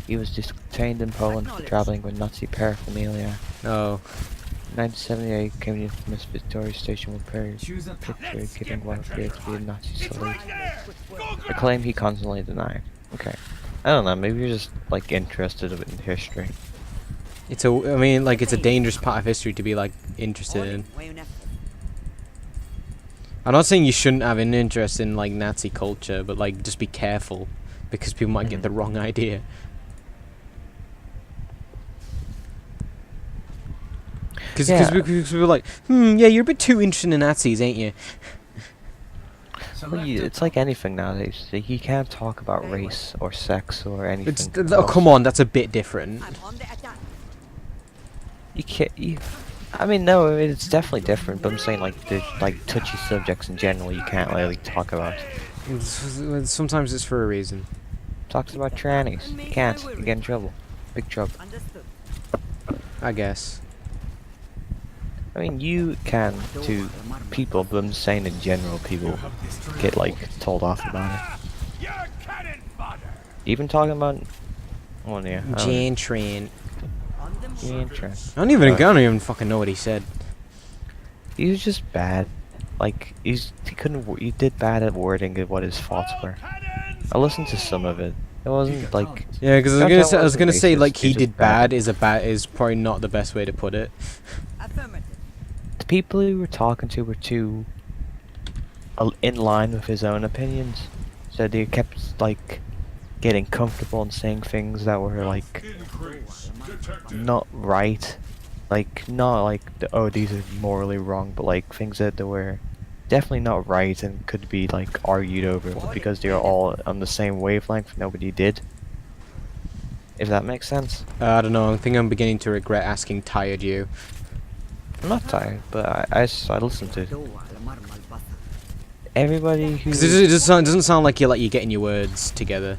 He was detained in Poland for traveling with Nazi paraphernalia. Oh. In 1978, came to the infamous Victoria Station with Perry Choose a talent. picture giving what appeared to be a Nazi It's salute. right there. Go, A girl. claim he constantly denied. Okay. I don't know, maybe you're just like interested in history. It's a, I mean, like, it's a dangerous part of history to be, like, interested in. I'm not saying you shouldn't have an interest in, like, Nazi culture, but, like, just be careful, because people might get the wrong idea. Because Yeah. we're like, yeah, you're a bit too interested in Nazis, ain't you? Select a It's like anything nowadays. Like, you can't talk about race or sex or anything. It's, oh, come on, that's a bit different. You can't. I mean, no, it's definitely different. But I'm saying like the touchy subjects in general, you can't really talk about. Sometimes it's for a reason. Talks about trannies. You can't. You get in trouble. Big trouble. Understood. I guess. I mean, you can to people, but I'm saying in general, people get like told off about it. You're cannon fodder. Even talking about. Oh yeah. Jane Train. Jane Tran. I don't even fucking know what he said. He was just bad. Like he did bad at wording of what his thoughts were. I listened to some of it. It wasn't like. Yeah, because That I was gonna say wasn't like racist, he it's did just bad. bad is probably not the best way to put it. Affirmative. The people he were talking to were too in line with his own opinions, so they kept like getting comfortable and saying things that were like not right, like not like oh these are morally wrong, but like things that they were definitely not right and could be like argued over, but because they were all on the same wavelength, nobody did. If that makes sense. I don't know. I think I'm beginning to regret asking Tired You. I'm not tired, but I listened to it. Everybody who. Because it doesn't sound like you're getting your words together.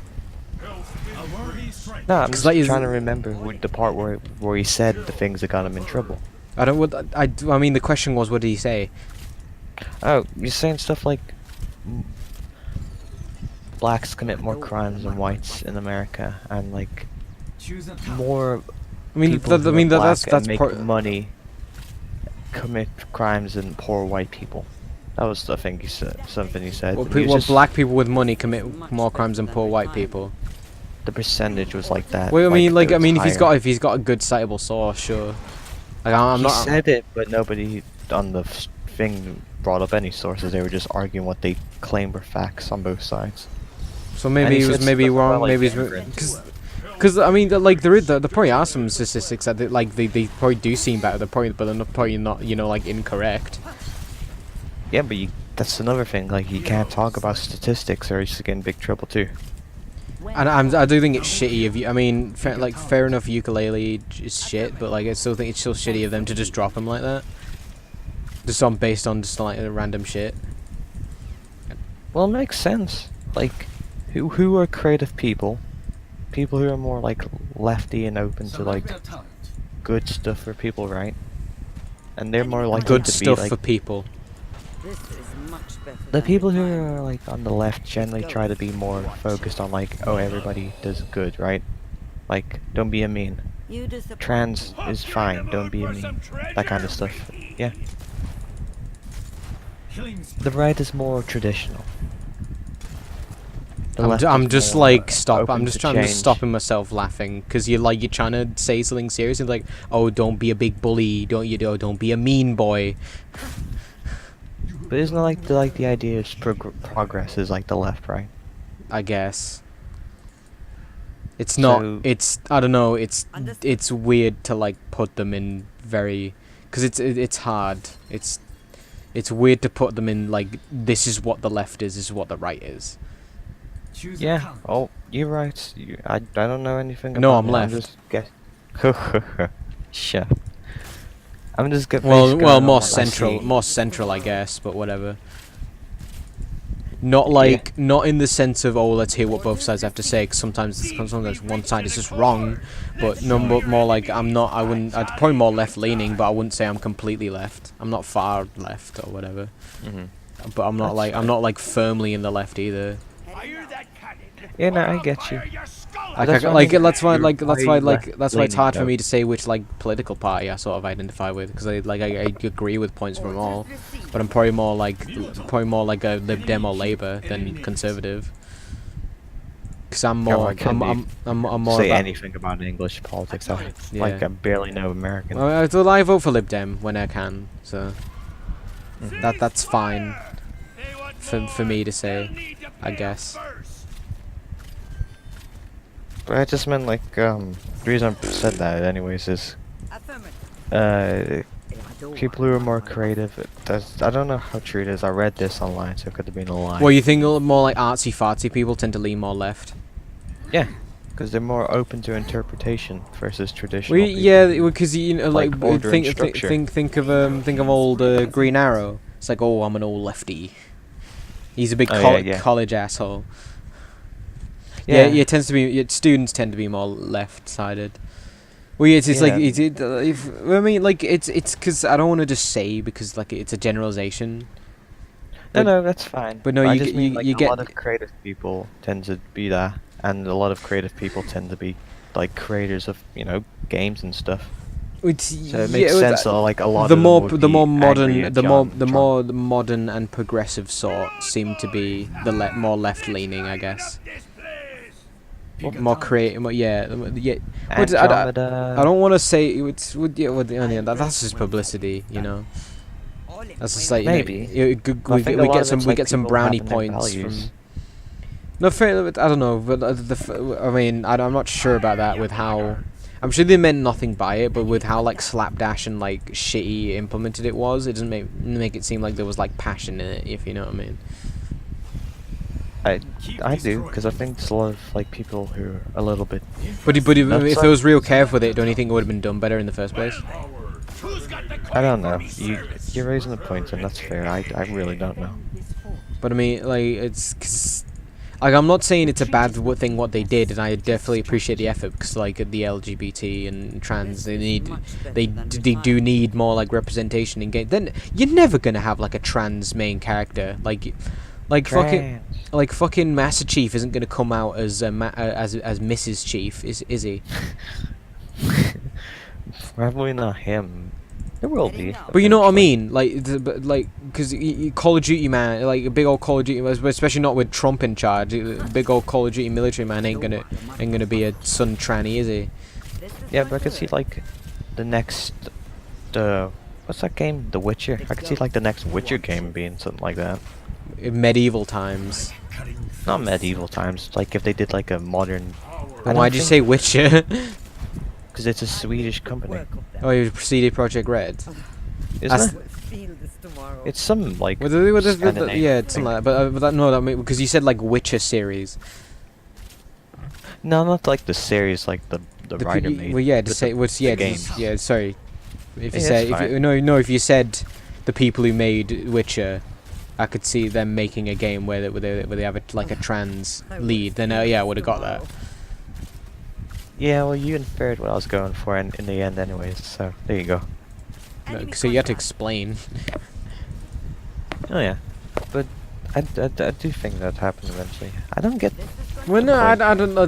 A worthy strike. No, I'm 'Cause just like, trying to remember the part where he said the things that got him in trouble. I don't. I mean, the question was, what did he say? Oh, you're saying stuff like blacks commit more crimes than whites in America, and like Choose a talent. more I mean, people who are that's black and make part. money commit crimes than poor white people. That was the thing he said. Something he said. What, and he was just- black people with money commit more crimes than poor white people. The percentage was like that. Well, I mean, it was if he's got a good citable source, sure. Like, I'm he not. said it, but nobody on the thing brought up any sources. They were just arguing what they claimed were facts on both sides. So And maybe he he was said maybe stuff about, wrong. like, Maybe immigrants. because I mean, like there probably are some statistics that they probably do seem better. They're probably not like incorrect. Yeah, but that's another thing. Like, you can't talk about statistics, or you just get in big trouble too. And I do think it's shitty of you. I mean, fair enough, ukulele is shit, but like I still think it's still shitty of them to just drop him like that. Just based on just like random shit. Well, it makes sense. Like, who are creative people? People who are more like lefty and open to Select like a talent. good stuff for people, right? and they're more likely Good to be stuff like for people. This is much better. the than people who mine. are like on the left generally try to be more focused on like, oh, everybody does good, right? Like, don't be a mean. You disappoint Trans me. is fine, don't be a mean. That kind of stuff. Yeah. Killing The right is more traditional. The I'm, left I'm is just more like stop. open I'm just to trying to change. stopping myself laughing because you're trying to say something serious and like, oh, don't be a big bully, don't be a mean boy. But isn't it like the idea of progress is like the left, right? I guess it's not. So- It's I don't know. It's Understood. weird to like put them in very because it's hard. It's weird to put them in like this is what the left is, this is what the right is. Choose a Yeah. color. Oh, you're right. I don't know anything. No, about I'm it. left. I'm just guess. Shut. I'm just based Well, going more on what I central, see. I guess, but whatever. Not like, not in the sense of, oh, let's hear what both sides have to say, 'cause sometimes one side is just wrong, but no, but more like, I'd probably more left-leaning, but I wouldn't say I'm completely left. I'm not far left or whatever, Mhm. but I'm not That's I'm not like firmly in the left either. Fire that cannon. Yeah, no, I or get I'll you. fire your skull Like, That's I, what I like mean. that's why You're like that's why very like that's why it's left-leaning, hard for though. me to say which like political party I sort of identify with because I agree with points from all, but I'm probably more like a Lib Dem or Labour than Conservative. Because I'm Yeah, more I can I'm more say about, anything about English politics. I Yeah. I barely know American. well, I vote for Lib Dem when I can, so that's fine They want for more. me to say, They'll need to I pay guess. up first. But I just meant like the reason I said that anyways is people who are more creative. I don't know how true it is. I read this online, so it could have been a lie. Well, you think more like artsy fartsy people tend to lean more left? Yeah, because they're more open to interpretation versus traditional. Well, people. yeah, because you know, Like like order and think structure. think of old Green Arrow. It's like, oh, I'm an old lefty. He's a big Oh, yeah. college asshole. Yeah, it tends to be. Students tend to be more left-sided. Well, yeah, it's like I mean, like it's because I don't want to just say because like it's a generalization. No, that's fine. but no, I you just get- mean you- like you a get- lot of creative people tend to be that, and a lot of creative people tend to be like creators of games and stuff. It's, So it makes sense that like a lot the of them more would the be more angry modern at the more John the Trump. more the modern and progressive sort seem to be the more left-leaning, I guess. This place. Pick a More color. creative, yeah. What- Andromeda. I don't want to say it's that's just publicity, you know. That's just like Maybe. we I think a we lot get of some it's we like get some people brownie having their points values. from. No, fair. I don't know, but I mean, I'm not sure about that. With how, I'm sure they meant nothing by it, but with how like slapdash and like shitty implemented it was, it doesn't make it seem like there was like passion in it, if you know what I mean. I do, because I think there's a lot of like people who are a little bit. But if That's there was real care with it, don't you think it would have been done better in the first place? Who's got the I don't coin know. for me You're service? raising a point, and that's fair. I really don't know. But I mean, like, it's 'cause, like, I'm not saying it's a bad thing what they did, and I definitely appreciate the effort because, like, the LGBT and trans, they do need more like representation in game. Then you're never gonna have like a trans main character, like fucking Master Chief isn't gonna come out as as Mrs. Chief, is he? Probably not him. There will be. But you know what I eventually. mean, like, because Call of Duty man, like a big old Call of Duty, especially not with Trump in charge, a big old Call of Duty military man ain't gonna be a sun tranny, is he? Yeah, but I could see like the next, what's that game? The Witcher. I could see like the next Witcher game being something like that. In medieval times. Not medieval times. Like if they did like a modern. And why'd you say Witcher? Because it's a Swedish company, Oh, you CD Project Red. isn't it? Feel this tomorrow. It's some like. Yeah, yeah, it's something like that. But that, no, because you said like Witcher series. No, not like the series, like the writer made. Well, yeah, but to say what's the yeah, game. yeah. Sorry, if you Yeah, say it's if you, fine. no, if you said the people who made Witcher, I could see them making a game where they have like a trans lead. Then yeah, I would have got that. Yeah, well, you inferred what I was going for in the end, anyways. So there you go. No, so you have to explain. Oh yeah, but I do think that happened eventually. I don't get. Well, no, point. I don't know.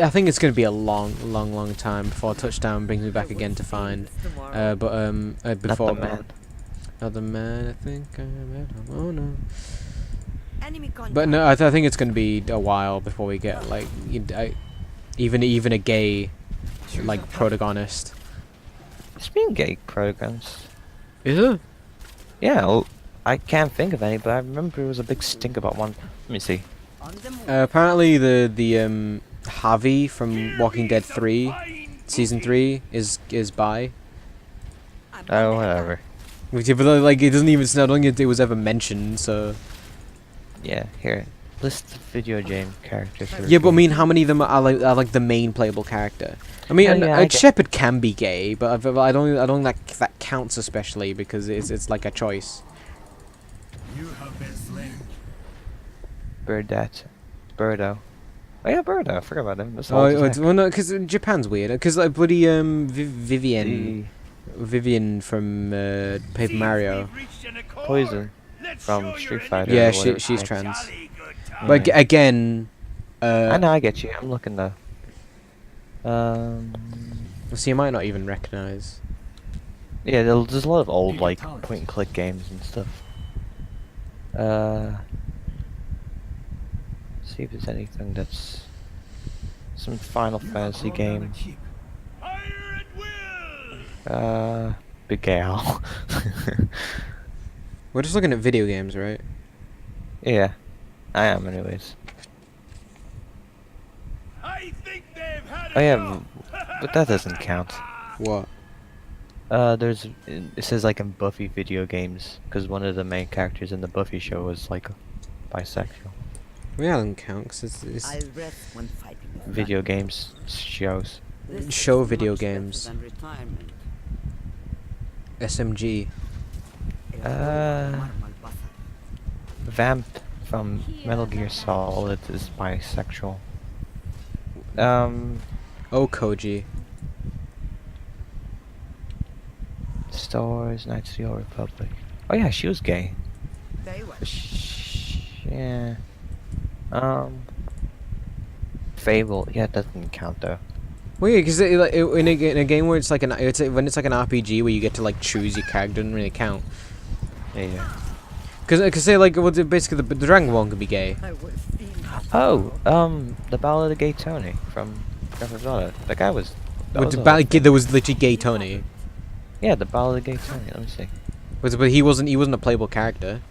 I think it's gonna be a long time before touchdown brings me back again to find. Before Not the man. Another man, I think I met him. Oh no. Enemy contact. But no, I think it's gonna be a while before we get like even a gay like protagonist. It's been gay programs. Is it? Yeah, well, I can't think of any, but I remember it was a big stink about one. Let me see. On the move. Apparently the Javi from Walking Dead 3, season 3 is bi. I'm Oh, on the attack. whatever. But like it doesn't even. I don't think it was ever mentioned. So Yeah, here. List the video game characters. yeah, but I mean, how many of them are like the main playable character? I mean, Oh, and, yeah, I get- Shepard can be gay, but I don't think that counts especially because it's like a choice. You have been slain. Birdat. Birdo. Oh yeah, Birdo. I forgot about him. That's Oh, old as heck. well, no, because Japan's weird. Because like bloody Vivian from Paper Mario. Poison from Street Fighter. Yeah, or whatever she's it's trans. called. But Yeah. again, I know, I get you. I'm looking though. so you might not even recognize. Yeah, there's a lot of old like point and click games and stuff. See if there's anything that's some Final Fantasy game. Fire at will! Big Gal. We're just looking at video games, right? Yeah, I am anyways. I think they've had Oh yeah, enough. but that doesn't count. What? It says like in Buffy video games, because one of the main characters in the Buffy show was like bisexual. Well, yeah, doesn't count 'cause it's I'll rest when fighting is done. Video games shows. This show is video much better games. than retirement. SMG. Vamp from Metal Gear Solid is bisexual. Oh, Koji. Stars, Knights of the Old Republic. Oh yeah, she was gay. Very well. Yeah. Fable. Yeah, it doesn't count though. Well, yeah, because in a game where it's like when it's like an RPG where you get to like choose your character, doesn't really count. Yeah. Because say like well, basically the Dragon Ball can be gay. I will feel Oh, the Ballad of Gay Tony from Grand Theft Auto. That guy was. That But was the a- there was literally gay Tony. Yeah, the Ballad of Gay Tony. Let me see. But he wasn't a playable character.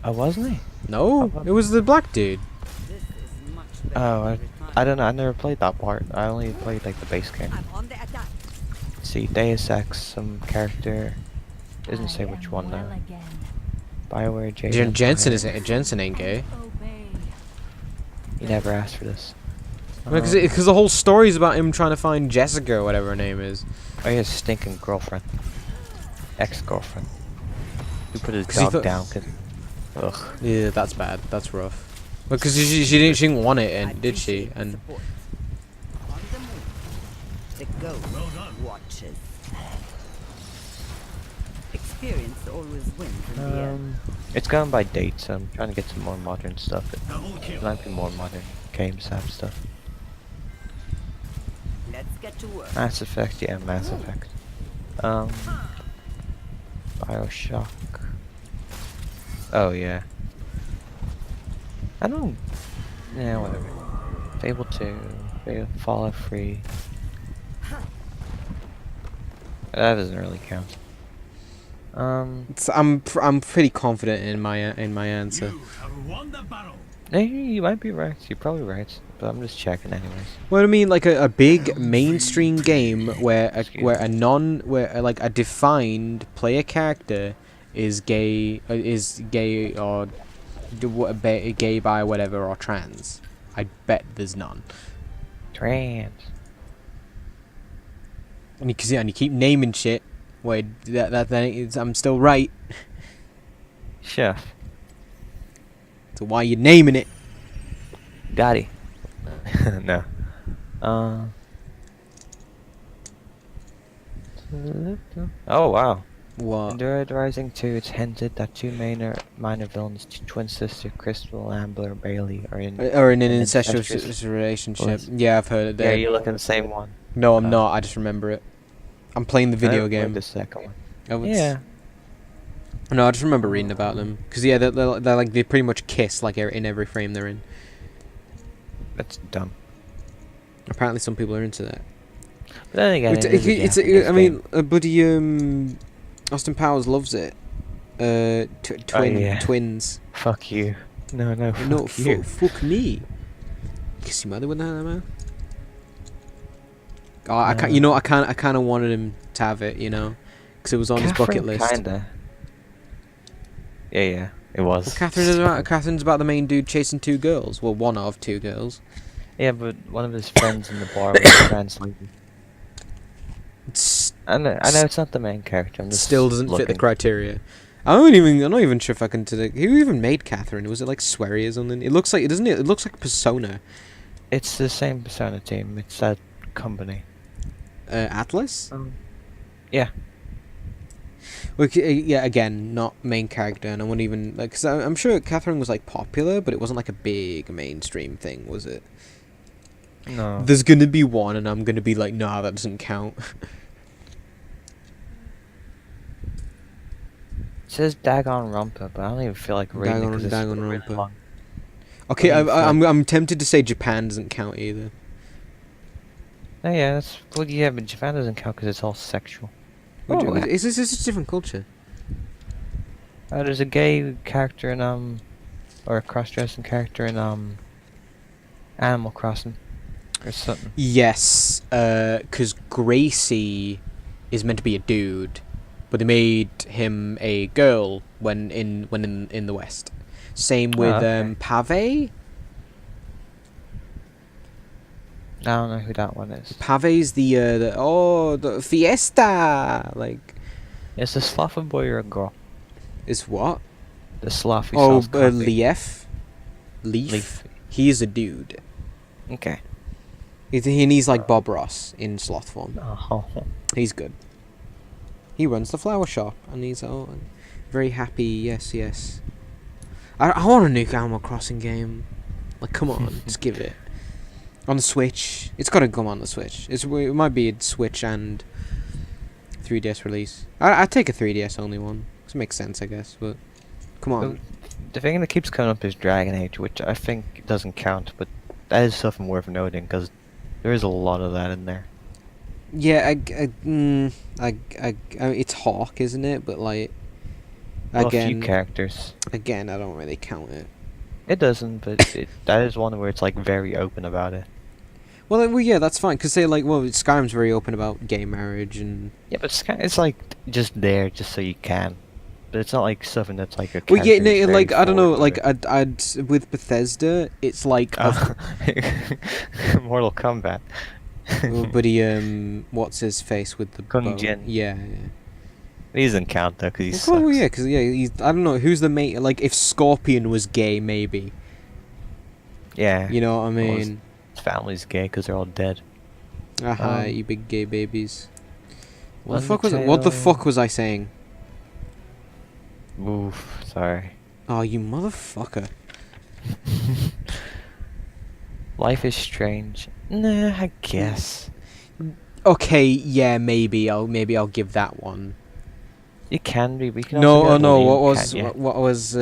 Oh, wasn't he? No, it was the black dude. this is much better Oh, than I retirement. don't know. I never played that part. I only played like the base game. I'm on the attack. See, Deus Ex, some character. Doesn't say which one though. BioWare, Jensen Jensen ain't gay. You never asked for this. Because the whole story's about him trying to find Jessica or whatever her name is. Oh, his stinking girlfriend. Ex-girlfriend. Who put his 'Cause he dog thought- down. Ugh. Yeah, that's bad. That's rough. Because she didn't want it, and did she? Appreciate the And support. On the move. The ghost watches. Experience always wins in the end. It's going by date, so I'm trying to get some more modern stuff. Double It kill. might be more modern games have stuff. Let's get to work. Mass Effect, yeah, Mass Effect. Bioshock. Oh yeah. I don't. Yeah, whatever. Fable 2, Fallout 3. That doesn't really count. I'm pretty confident in my answer. You have won the battle. Yeah, you might be right. You're probably right, but I'm just checking anyways. What I mean, like a big mainstream game where Excuse like a defined player character is gay or gay by whatever or trans. I bet there's none. Trans. And you keep naming shit. Wait, I'm still right. Chef. So why you naming it? Daddy. No. Oh wow. In What? Dead Rising 2, it's hinted that two minor villains, twin sister Crystal and Amber Bailey, are in Or in an an incestuous incestuous relationship. Yes. Yeah, I've heard it Yeah, there. you look in the same one. No, I'm Oh. not. I just remember it. I'm playing the I video never played game. the second one. Oh, it's- Yeah. No, I just remember reading about them. Because, yeah, they're like, they pretty much kiss, like, in every frame they're in. That's dumb. Apparently some people are into that. But then again, it is a Japanese I mean, game. buddy, Austin Powers loves it. Yeah. Twins. Fuck you. No, No, fuck you. fuck me. Kiss your mother with that mouth. Oh, I can't. You know, I kind of wanted him to have it. You know, because it was on his bucket list. Kinda. Yeah, it was. Well, Catherine's about the main dude chasing two girls. Well, one of two girls. Yeah, but one of his friends in the bar was translated. I know it's not the main character. I'm just Still doesn't fit the looking. criteria. I'm not even sure if I can. Who even made Catherine? Was it like Swery or something? It looks like it, doesn't it? It looks like Persona. It's the same Persona team. It's that company. Atlas. Yeah. Well, yeah, again, not main character, and I wouldn't even like. Cause I'm sure Catherine was like popular, but it wasn't like a big mainstream thing, was it? No. There's gonna be one, and I'm gonna be like, nah, that doesn't count. It says Dagon Rumpa, but I don't even feel like reading it because it's Dagon really Rumpa. long. Okay, I mean, I'm tempted to say Japan doesn't count either. Oh yeah, that's well, yeah, but Japan doesn't count because it's all sexual. Is this a different culture? There's a gay character in or a cross-dressing character in Animal Crossing, or something. Yes, because Gracie is meant to be a dude, but they made him a girl when in the West. Same with okay. Pave. I don't know who that one is. Pave's the fiesta, like, Is a sloth a boy or a girl? is what? The sloth who Oh, sells coffee. Leaf. He is a dude. Okay. He's like Bob Ross in sloth form. Oh. He's good. He runs the flower shop, and he's very happy. Yes. I want a new Animal Crossing game. Like, come on, just give it. On the Switch. It's got to come on the Switch. It might be a Switch and 3DS release. I'd take a 3DS only one. This makes sense, I guess, but come on. The thing that keeps coming up is Dragon Age, which I think doesn't count, but that is something worth noting because there is a lot of that in there. Yeah, it's Hawk, isn't it? But like, Well, a few characters. again, I don't really count it. It doesn't, but that is one where it's like very open about it. Well, yeah, that's fine. Cause Skyrim's very open about gay marriage and. Yeah, but it's like just there, just so you can. But it's not like something that's like a. Well, yeah, character is no, like very I don't know, forward like with I'd with Bethesda, it's like. Mortal Kombat. But what's his face with the Kung bow? Jin. Yeah. He doesn't count though, because he sucks. Well, yeah, he's. I don't know who's the mate. Like, if Scorpion was gay, maybe. Yeah. You know what I Well, mean? his family's gay because they're all dead. Aha, Um, you big gay babies. What the Undertale. fuck was I saying? Oof, sorry. Oh, you motherfucker. Life is Strange. Nah, I guess. Okay, yeah, maybe I'll give that one. It can be. We can No, also oh go no, Liam, what was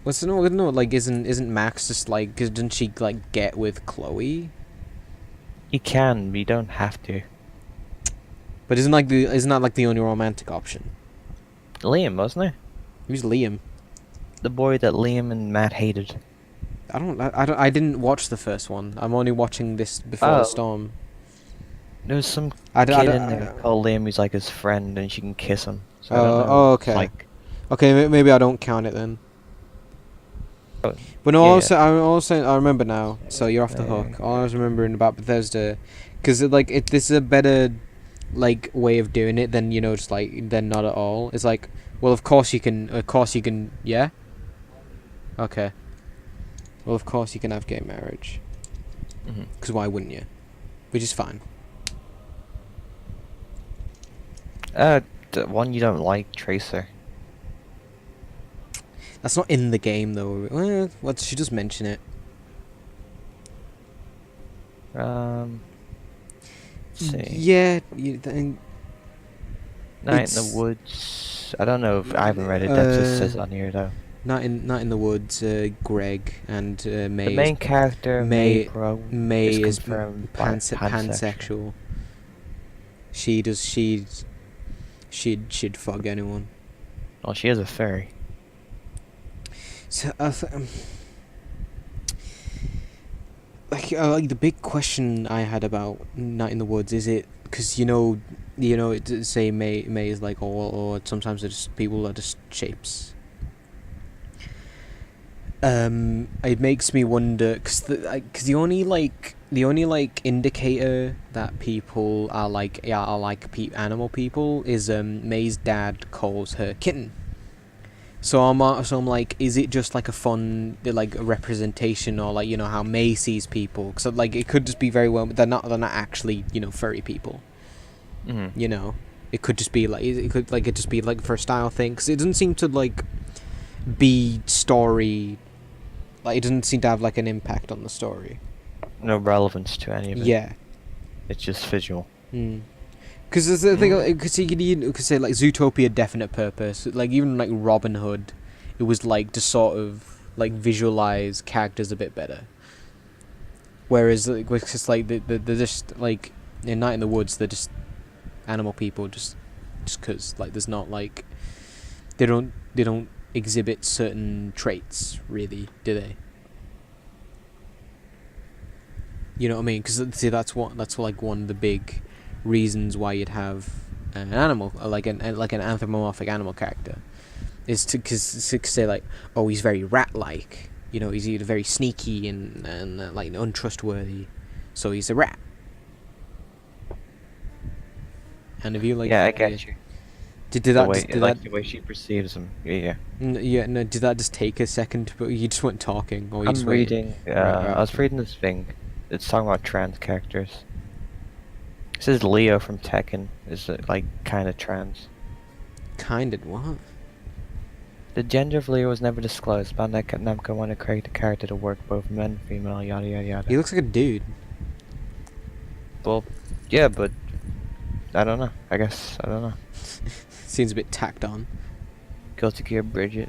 what's no, like isn't Max just like, cause didn't she like get with Chloe? You can, but you don't have to. But isn't that like the only romantic option? Liam, wasn't it? Who's Liam? The boy that Liam and Matt hated. I didn't watch the first one. I'm only watching this before the Oh. storm. There was some I kid in there called Liam who's like his friend and she can kiss him. So I don't know. Oh, okay. Like, Okay, maybe I don't count it then. Oh, But no, yeah. I remember now. So you're off the hook. All I was remembering about Bethesda, because this is a better like way of doing it than just like than not at all. It's like, well, of course you can, yeah. Okay. Well, of course you can have gay marriage. mhm. Because why wouldn't you? Which is fine. The one you don't like, Tracer. That's not in the game though. Well, she just mention it. Let's see. Yeah, Night in the Woods. I don't know if I haven't read it. That just says on here though. Not in the Woods. Greg and May. The main character, May is is confirmed pansexual. She'd fuck anyone. Well, she is a fairy. So like the big question I had about Night in the Woods is it because say May is like or sometimes they're just people are just shapes. It makes me wonder because the only indicator that people are animal people is May's dad calls her kitten. So I'm like, is it just like a fun like a representation, or like how May sees people? So like it could just be very well, but they're not actually furry people. Mm-hmm. It could just be like it just be like for a style thing, because it doesn't seem to like be story. Like it doesn't seem to have like an impact on the story. No relevance to any of it. Yeah. It's just visual. Because the thing, because you could say like Zootopia, definite purpose. Like even like Robin Hood, it was like to sort of like visualize characters a bit better. Whereas like it's just like they're just like in Night in the Woods, they're just animal people just because like there's not like they don't exhibit certain traits really, do they? You know what I mean? Because see that's like one of the big reasons why you'd have an animal like an anthropomorphic animal character is to say like, oh, he's very rat-like, he's either very sneaky and like untrustworthy, so he's a rat. And if you like, yeah, I get you. Did the way she perceives him. Yeah. No, did that just take a second? But you just weren't talking, or you I'm just reading. Right. I was reading this thing. It's talking about trans characters. It says Leo from Tekken is like kind of trans. Kind of what? The gender of Leo was never disclosed. Bandai Namco wanted to create a character to work both men and female. Yada yada yada. He looks like a dude. Well, yeah, but I don't know. I don't know. Seems a bit tacked on. Guilty Gear Bridget.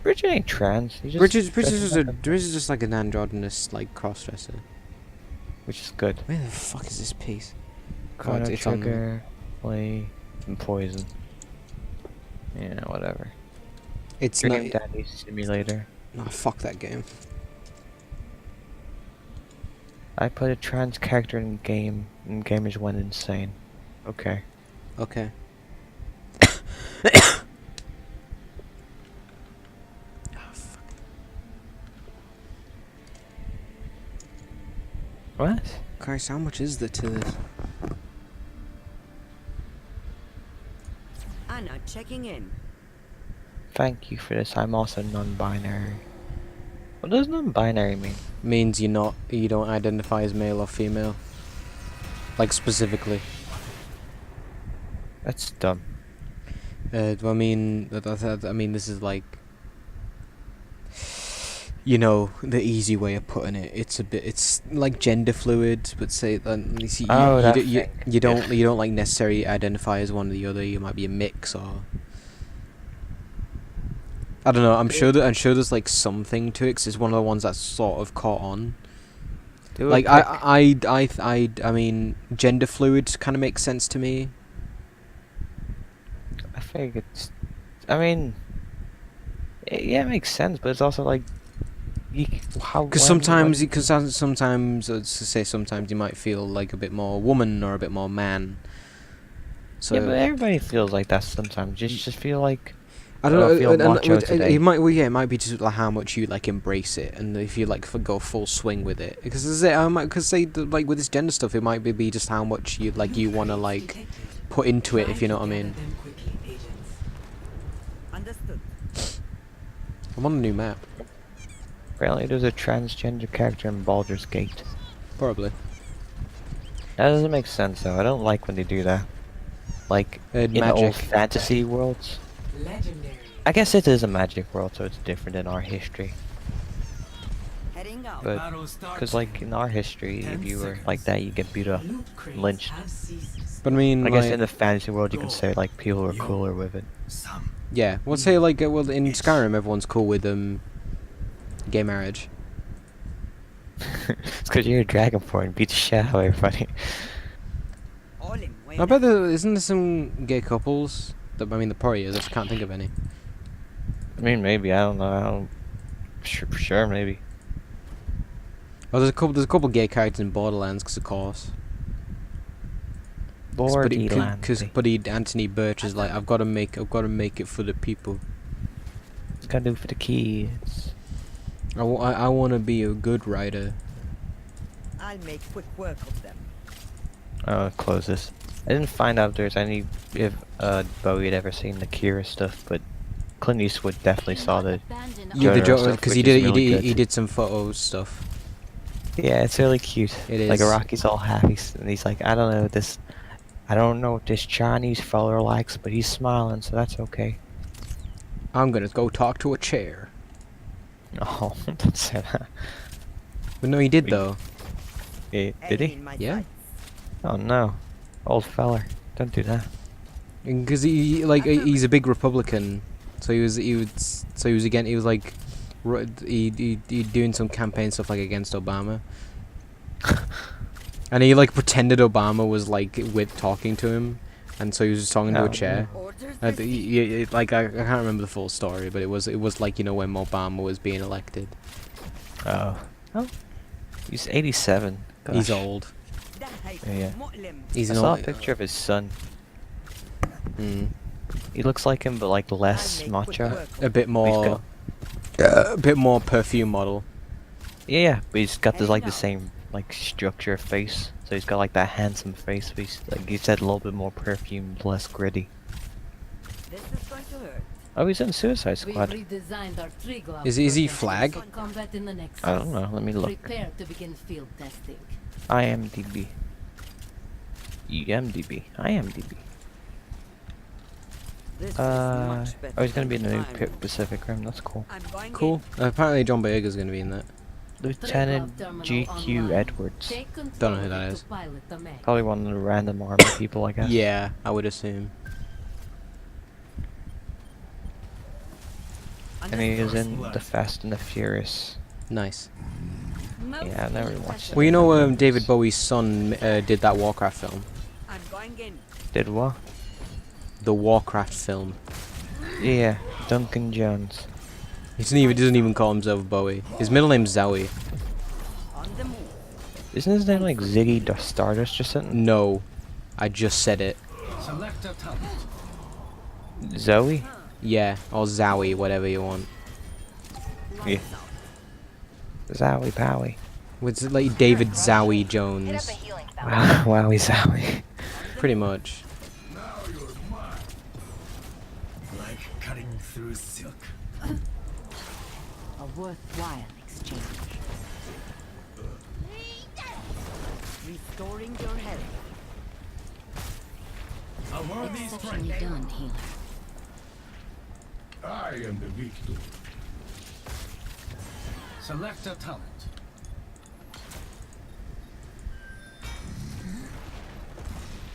Bridget ain't trans. Bridget's just like an androgynous like crossdresser. Which is good. Where the fuck is this piece? Chrono it's on- Trigger, Play, and Poison. Yeah, whatever. It's Dream not. Daddy Simulator. No, fuck that game. I put a trans character in game, and gamers went insane. Okay. Okay. What? Christ, how much is there to this? Anna checking in. Thank you for this. I'm also non-binary. What does non-binary mean? Means you don't identify as male or female. Like specifically. That's dumb. I mean, this is like, the easy way of putting it. It's like gender fluid, but say that you don't like necessarily identify as one or the other. You might be a mix, or I don't know. I'm sure there's like something to it, 'cause it's one of the ones that's sort of caught on. Like I mean, gender fluid kind of makes sense to me. I think it's. I mean, yeah, it makes sense, but it's also like, Because sometimes sometimes you might feel like a bit more woman or a bit more man. So yeah, but everybody feels like that sometimes. Just feel like. I don't know. Feel macho today. It might be just like how much you like embrace it, and if you like go full swing with it. Because like with this gender stuff, it might be just how much you want to like put into it, if you know what I mean. Understood. I'm on a new map. Apparently, there's a transgender character in Baldur's Gate. Probably. That doesn't make sense though. I don't like when they do that. like in the magic. old fantasy worlds. I guess it is a magic world, so it's different in our history. Heading out. But Battle starts because like in our history, if you were like that, you get beat up, lynched. But I mean, I guess like, in the fantasy world, you can say like people are cooler with it. some. yeah. Well, say like, well, in Skyrim, everyone's cool with gay marriage. It's because you're a dragonborn and beat the shit out of everybody. All in. I bet isn't there some gay couples? That, I mean, there probably is. I just can't think of any. I mean, maybe I don't know. I don't. Sure, maybe. Oh, there's a couple. There's a couple gay characters in Borderlands, cause of course. Because buddy Anthony Birch is like, I've got to make it for the people. Gotta do it for the kids. I want to be a good writer. I'll make quick work of them. I'll close this. I didn't find out if Bowie had ever seen the Kira stuff, but Clint Eastwood definitely saw the. Yeah, the Jojo Joker, stuff, because which he is did really good. he did some photo stuff. Yeah, it's really cute. It Like is. Araki's all happy, and he's like, I don't know what this Chinese feller likes, but he's smiling, so that's okay. I'm gonna go talk to a chair. Oh, don't say that. But no, he did We- though. Did Enemy he? in my Yeah. sights. Oh no, old feller, don't do that. Because he's a big Republican, so he was like, he doing some campaign stuff like against Obama, and he like pretended Obama was like with talking to him, and so he was just talking to Oh, a chair. Orders I received. like I can't remember the full story, but it was like, you know, when Obama was being elected. Oh, he's 87. He's Gosh. old. Yeah. He's I an saw a old. picture of his son. Mm, He looks like him, but like less macho. a bit more. A bit more perfume model. Yeah, but he's got this like the same like structure of face. So he's got like that handsome face, but he's like he said a little bit more perfumed, less gritty. This is going to hurt. Oh, he's in Suicide We Squad. redesigned our tree glove Is he protection flag? for combat in the next I don't know. Let me look. Prepare to begin field testing. IMDb. IMDb. This is Oh, much better he's gonna be in the than new mine. Pacific Rim. That's cool. I'm going Cool. Apparently John Boyega's gonna be in that. Lieutenant GQ Edwards. Take Don't know who control that to is. pilot the mech. Probably one of the random army people, I guess. Yeah, I would assume. And he is in The Fast and the Furious. Nice. Yeah, I've never watched it. Well, you know, David Bowie's son did that Warcraft film. I'm going in. Did what? The Warcraft film. Yeah, Duncan Jones. He doesn't even call himself Bowie. His middle name's Zowie. On the move. Isn't his name like Ziggy Stardust or something? No, I just said it. Select a talent. Zoe? Yeah, or Zowie, whatever you want. Yeah. Zowie Bowie. It's like David Zowie Jones, Wow, wowie Zowie. pretty much. Now you're mine. Like cutting through silk. A worthwhile exchange. Restoring your health. A worthy Exceptionally strength. done, healer. I am the victor. Select a talent.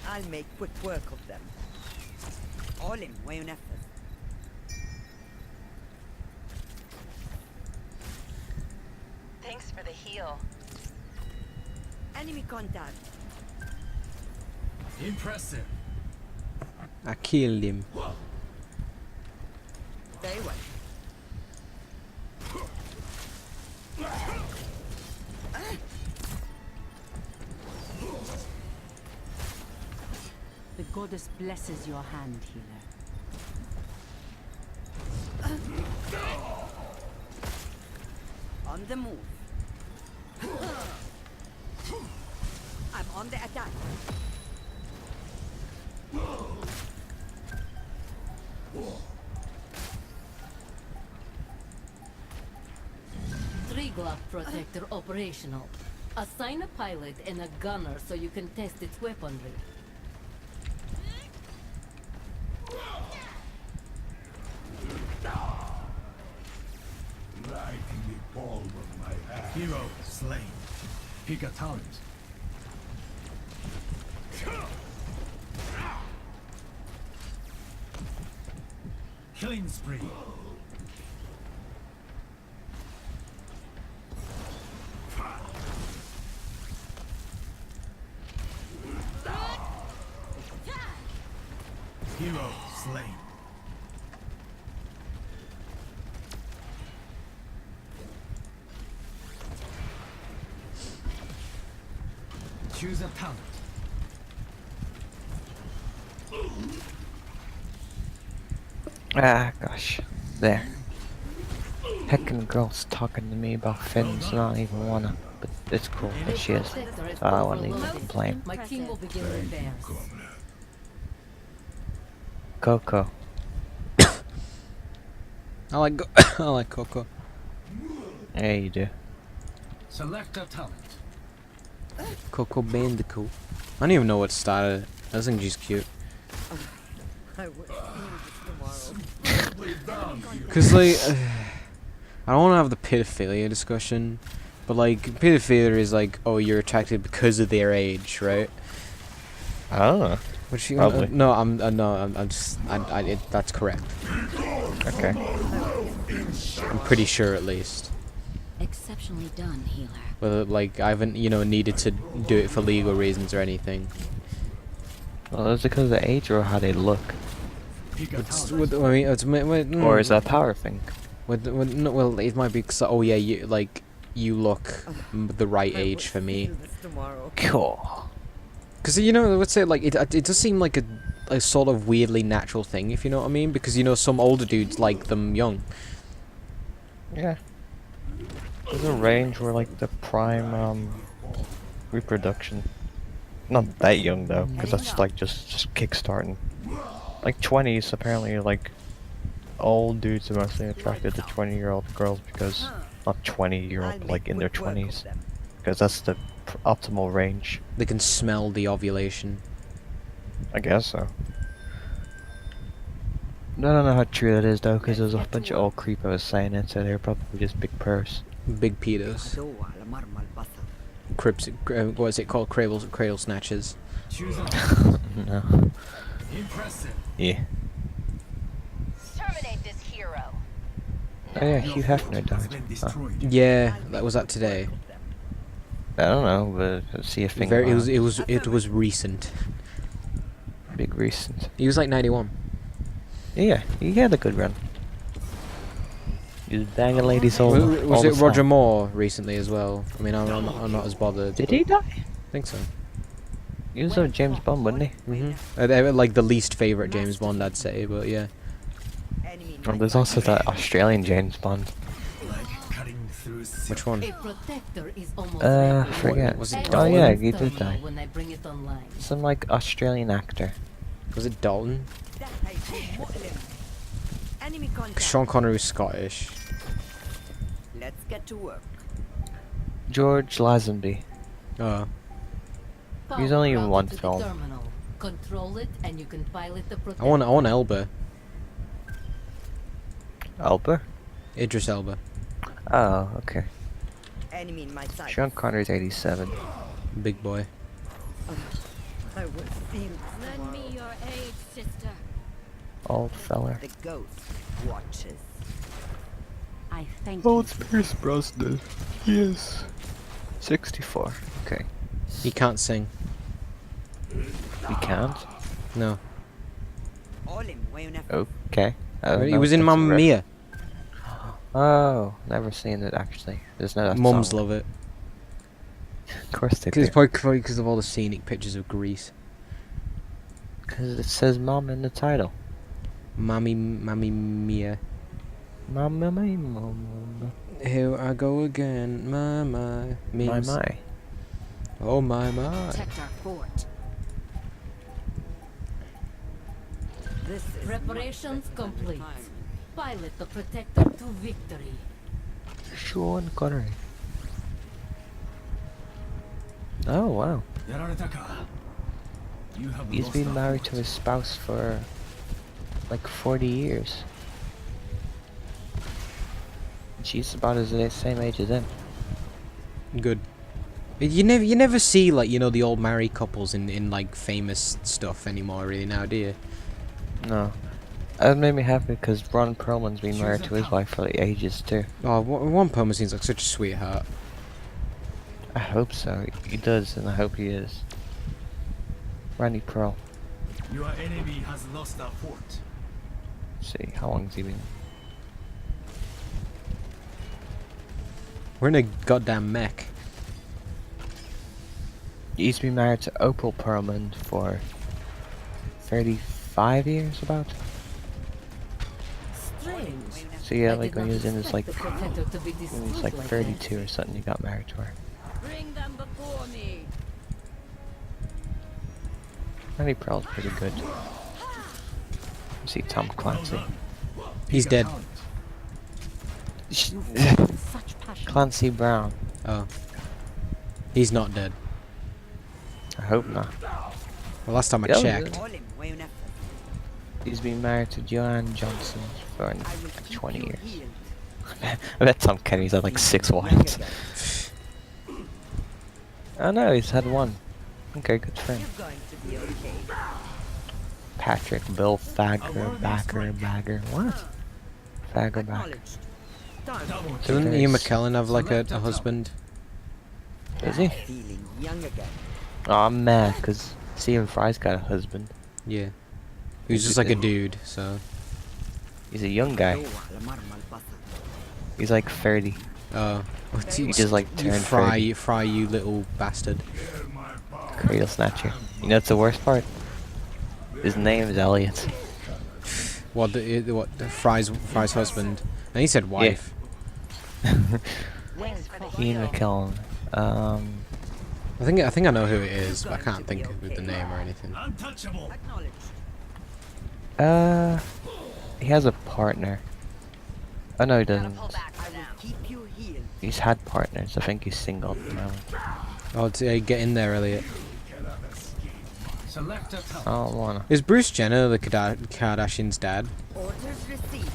I'll make quick work of them. All in way on effort. Thanks for the heal. Enemy contact. Impressive. I killed him. Very well. The goddess blesses your hand, healer. On the move. I'm on the attack. Tree glove protector operational. Assign a pilot and a gunner so you can test its weaponry. Pick a talent. Killing spree. Hero slain. Choose a talent. Ah, gosh. There. Heckin' girl's talking to me about fins, and I don't even wanna. But it's cool that she is. So I won't even complain. My team will begin repairs. Coco. I like I like Coco. Yeah, you do. Select a talent. Coco Bandicoot. I don't even know what started. I think she's cute. I will feel this tomorrow. Cause like, I don't want to have the pedophilia discussion, but like pedophilia is like, oh, you're attracted because of their age, right? I don't know. Which you, Probably. no, I'm just, that's correct. Okay. I'm pretty sure at least. Exceptionally done, healer. But like, I haven't, needed to do it for legal reasons or anything. Well, is it because of the age or how they look? Pick a It's, talent. I mean, Or is that a power thing? No, well, it might be 'cause, oh yeah, you look the right age for me. Feel this tomorrow. Cool. Because let's say like it does seem like a sort of weirdly natural thing, if you know what I mean. Because some older dudes like them young. Yeah. There's a range where like the prime reproduction. Not that young though, because that's like just kickstarting. Like 20s apparently like old dudes are mostly attracted to 20-year-old girls because not 20-year-old, but like in their 20s, because that's the optimal range. They can smell the ovulation. I guess so. I don't know how true that is though, because there's a bunch of old creepos saying it, so they're probably just big purrs. Big pedos. Crips. What is it called? Cradle snatches. Choose a talent. No. Impressive. Yeah. Terminate this hero. Oh yeah, Your Hugh fort Hefner has died. been Oh. destroyed. Yeah, that was that today. I don't know, but I see a thing. Very. about It was recent. big recent. He was like 91. Yeah, he had a good run. He was banging ladies all Was the it Roger time. Moore recently as well? I mean, I'm not as bothered. Did but he die? I think so. He was a James Bond, wasn't he? They were like the least favorite James Bond, I'd say, but yeah. Oh, there's also that Australian James Bond. Like cutting through silk. Which one? A protector is almost I ready. forget. Was it Oh Dalton? yeah, he did Terminal die. when I bring it online. Some like Australian actor. Was it Dalton? Enemy 'Cause contact. Sean Connery was Scottish. Let's get to work. George Lazenby. Oh. He's Power only in routed one to the film. terminal. Control it and you can pilot the protector. I want Elba. Elba? Idris Elba. Oh, okay. Enemy in my sight. Sean Connery's 87. Big boy. I will feel this tomorrow. your aid, sister. Old feller. The ghost watches. I thank Oh, you. it's Pierce Brosnan. He is 64. Okay. He can't sing. He can't? No. All in way on Okay. I don't He know was if in that's a Mamma ref- Mia. Oh, never seen it actually. There's no that Mums song. love it. Of course they do. It's probably because of all the scenic pictures of Greece. Because it says mom in the title. Mammy Mia. Mamma mia, mama. Here I go again. My My memes. my. Oh my. Protect our fort. This is Preparations not the complete. time. Pilot the protector to victory. Sean Connery. Oh wow. Yararetaka. You have He's lost been a married to fort. his spouse for like 40 years. She's about as the same age as him. Good. You never see like the old married couples in like famous stuff anymore really now, do you? No. That made me happy because Ron Perlman's been married to his wife for like ages too. Oh, One Perlman seems like such a sweetheart. I hope so. He does, and I hope he is. Randy Pearl. Your enemy has lost a fort. Let's see, how long has he been? We're in a goddamn mech. He's been married to Opal Perlman for 35 years, about. Strange. So yeah, I like did when he not was in his like, expect the protector to be when he was discreet like like 32 or something, he got married to her. Bring them before me. Randy Pearl's pretty good. You see Tom Clancy. He's dead. that. Such passion. Clancy Brown. Oh. He's not dead. I hope not. Well, last time I Yeah, checked. Olim, wayuna. He's been married to Joanne Johnson for I will keep 20 you years. healed. I bet Tom Kenny's had like 6 wives. Oh no, he's had 1. Okay, good for him. You're going to be okay. Patrick, Bill, Fagger, Bagger. What? Fagger, Bagger. Acknowledged. Done. Doesn't Very Ian s- McKellen have like a husband? Is he? Feeling young again. Oh, I'm mad because Stephen Fry's got a husband. Yeah. He was just like a dude, so. He's a young guy. He's like 30. Oh. He just like You turned fry, 30. you little bastard. Cradle snatcher. You know what's the worst part? His name is Elliot. What Fry's husband? And he said wife. Thanks for the Ian heal. McKellen. I think I know who it is, but I can't think of the name or anything. Untouchable. Acknowledged. He has a partner. Oh no, he Gotta doesn't. pull back I for will now. keep you healed. He's had partners. I think he's single now. Oh, get in there, Elliot. Select a talent. I don't wanna. Is Bruce Jenner the Kardashians' dad? Orders received.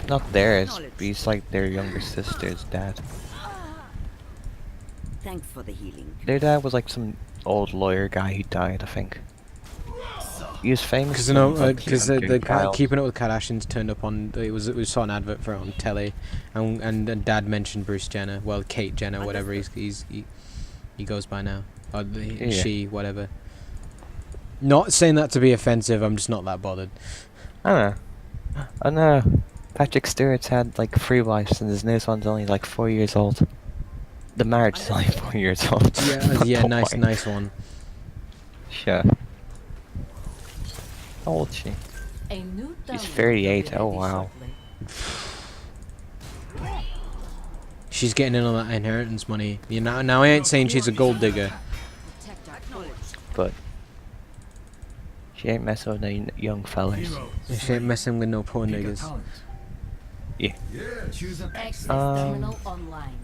Not theirs. But he's like their younger sister's dad. Thanks for the healing. Their dad was like some old lawyer guy who died, I think. He was famous Because no, like, because Keeping the Up Kyle. Keeping Up with Kardashians turned up on we saw an advert for it on telly, and Dad mentioned Bruce Jenner, well Kate Jenner, whatever he goes by now, or Yeah. she, whatever. Not saying that to be offensive, I'm just not that bothered. I don't know. Oh no. Patrick Stewart's had like 3 wives and his newest one's only like 4 years old. The marriage is only 4 years old. Yeah, Not nice, the wife. nice one. Sure. How old is she? A new He's download 38, will be oh ready wow. shortly. She's getting in on that inheritance money. You know, now I ain't saying she's a gold digger. Protect our fort. But she ain't messing with no young fellas. Hero. She ain't messing with no poor Pick a niggas. talent. Yeah. Choose an Access Um, terminal online.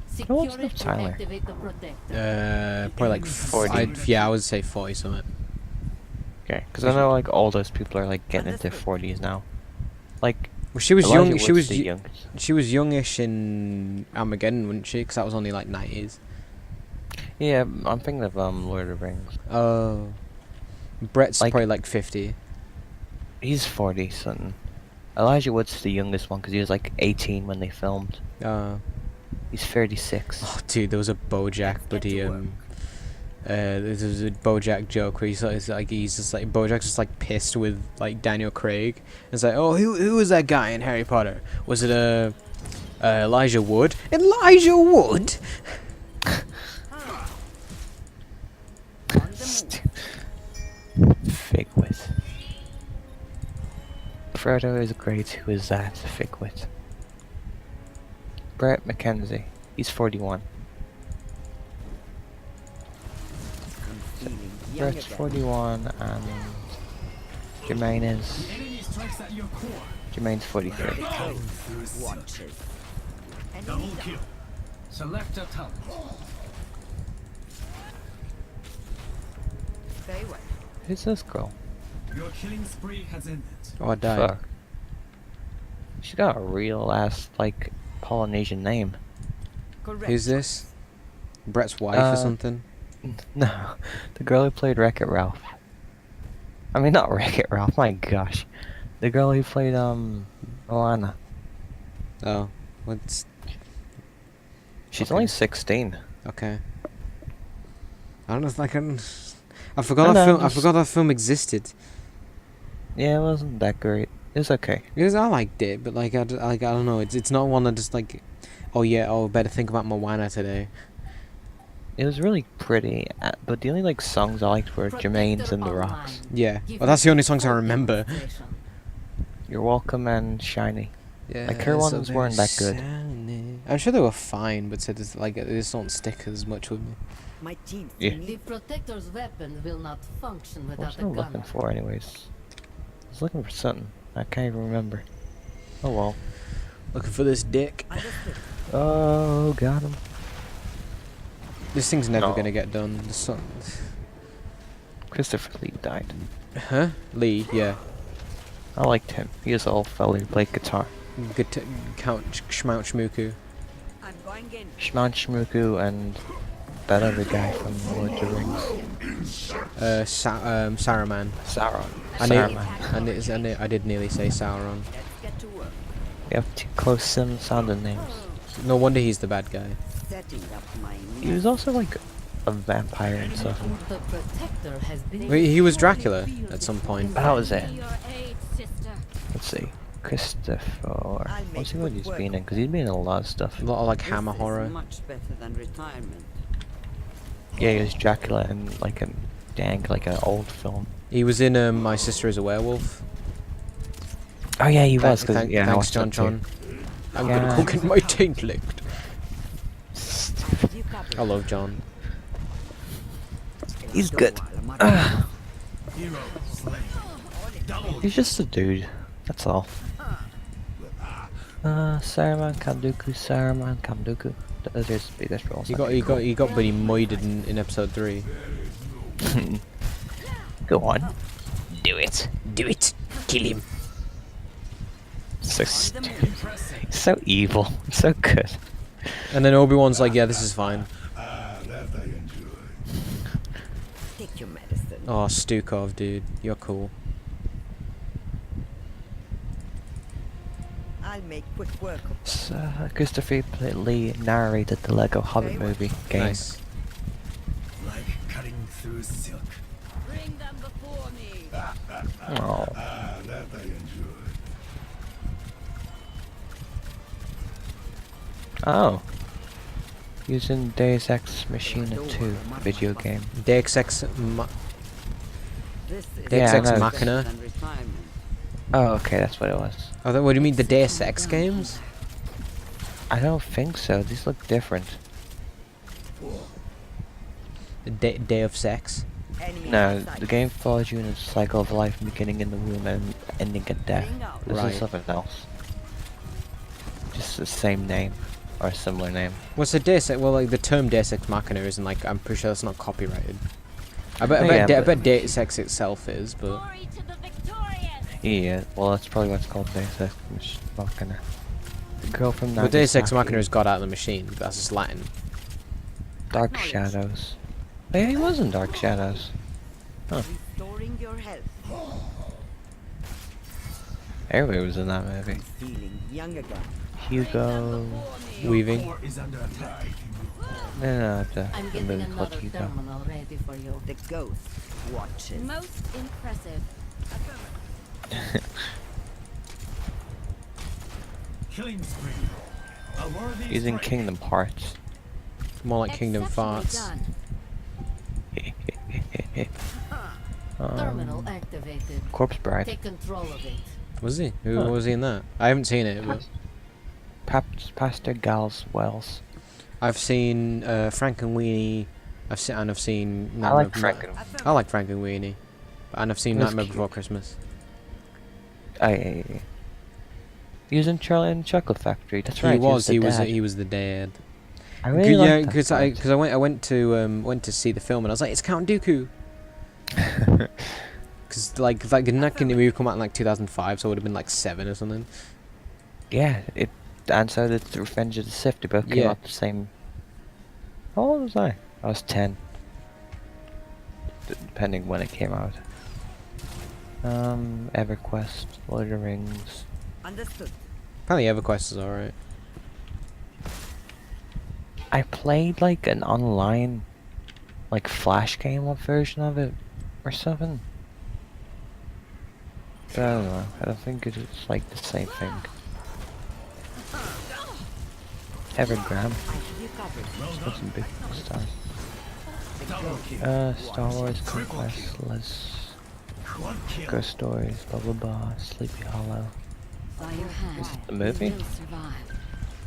what's Secure it the to timer? activate the protector. Probably like 40. yeah, I would say 40 something. Okay, because I know like all those people are like getting into 40s now. Like Well, she was Elijah young. She Wood's was the y- youngest. she was youngish in Armageddon, wasn't she? Because that was only like 90s. Yeah, I'm thinking of Lord of the Rings. Oh, Brett's Like- probably like 50. He's 40 something. Elijah Wood's the youngest one because he was like 18 when they filmed. He's 36. Oh, dude, there was a BoJack bloody there's a BoJack joke where he's just like BoJack's just like pissed with like Daniel Craig. It's like, oh, who was that guy in Harry Potter? Was it Elijah Wood? Elijah Wood? On the move. Figwit. Frodo is great. Who is that? Figwit. Brett McKenzie. He's 41. I'm feeling young Brett's again. 41 and Jermaine is... enemy strikes at your core. Jermaine's 43. Watches. Double Enemy kill. Select a talent. Very well. Who's this girl? Your killing spree has ended. Oh, I died. Fuck. She's got a real ass, like, Polynesian name. Correct. Who's this? Brett's wife or something? No, the girl who played Wreck-It Ralph. I mean, not Wreck-It Ralph. My gosh, the girl who played Moana. Oh, what's She's Okay. only 16. okay? I don't know. Like I I forgot that know, film. I just- forgot that film existed. Yeah, it wasn't that great. It was okay. Because I liked it, but like I don't know. It's not one that just like, oh yeah, oh better think about Moana today. It was really pretty, but the only like songs I liked were Jermaine's and The Rocks. Yeah. Well, that's the only songs I remember. You're Welcome and Shiny. Yeah. Like, her so ones very weren't that good. shiny. I'm sure they were fine, but said it's like they just don't stick as much with me. My team. Yeah. The protector's weapon will not function What without was I a looking gunner. for, anyways? I was looking for something. I can't even remember. Oh well. Looking for this dick. Understood. Oh, got him. This thing's never No. gonna get done. This song. Christopher Lee died. Huh? Lee, yeah. I liked him. He was an old fella who played guitar. Good Count Schmouch Schmooku. I'm going in. Shman Shmuku and that other guy from Lord of the Rings. Saruman. Sauron. I Saruman. I did nearly say Sauron. Let's get to work. You have two close sounding names. No wonder he's the bad guy. Setting up my He was also like a vampire and stuff. The protector has been. Wait, he was Dracula at some point. How was it? Your aid, sister. Let's see. Christopher. I'll What's he make what he's quick been work in? Because he's been in a lot of stuff. A lot of like This hammer is horror. much better than retirement. Yeah, he was Dracula in like a like an old film. He was in My Sister is a Werewolf. Oh yeah, he was. Cause, Thanks, yeah, I thanks watched John that too. John. I'm Yeah. gonna go get my taint licked. You copy. I love John. He's Don't good. while I'm at it. Hero slain. Double. He's just a dude. That's all. Saruman, Kamdooku. Those are his biggest roles. He I got think. buddy moided in episode 3. Go on. Do it. Do it. Kill him. So stupid. So evil. So good. And then Obi-Wan's like, yeah, this is fine. Take your medicine. Oh, Stukov, dude, you're cool. I'll make quick work of So, Christopher Lee narrated the Lego Hobbit movie game. Nice. Like cutting through silk. Bring them before me. Oh. Oh. Using Deus Ex Machina 2 video game. Deus Ex this. Is Deus Yeah, Ex I know. Machina. Than retirement. Oh, okay, that's what it was. Oh, what do you mean, the Deus Ex games? I don't think so. These look different. The Day of Sex? Enemy No, in sight. the game follows you in a cycle of life, beginning in the womb and ending at death. Bring out. This Right. is something else. Just the same name or a similar name. What's the Deus Ex? Well, like the term Deus Ex Machina isn't like, I'm pretty sure that's not copyrighted. I bet, Yeah, I but- bet Deus Ex itself is, but Glory to the victorious. Yeah, well, that's probably what's called Deus Ex Machina. The girl from well, Deus Ex Nagasaki. Machina is God out of the machine. But that's just Latin. Dark Shadows. Oh, yeah, he was in Dark Shadows. Restoring your health. Everybody was in that movie. Feeling young again. Hugo. Weaving. Core is under attack. No, the I'm the getting movie called another Hugo. terminal ready for you. The ghost watches. Most impressive. Killing spree. A worthy He's in strike. Kingdom Hearts. More like Kingdom Exceptionally Farts. done. Terminal activated. Corpse Bride. Take control of it. Was he? Who Huh. was he in that? I haven't seen it, but Pastor Gals Wells. I've seen Frank and Weenie. I've seen. I like Frank and I like Frank and Weenie, and I've seen That's Nightmare cute. Before Christmas. He was in Charlie and the Chocolate Factory. That's right. He was. the dad. He was the dad. I really yeah, liked because I went to see the film and I was like, it's Count Dooku. Because like that movie come out in like 2005, so it would have been like 7 or something. Yeah, and so did Revenge of the Sith. They both came Yeah. out the same How old was I? I was 10. Depending when it came out. EverQuest, Lord of the Rings. Understood. Apparently EverQuest is alright. I played like an online, like flash game version of it, or something. But I don't know. I don't think it's like the same thing. Evergram. You covered. Got some big stuff. Double kill. Star Wars Conquest. Let's One kill. Ghost Stories. Blah blah blah. Sleepy Hollow. By your hand, Is it the movie? you will survive.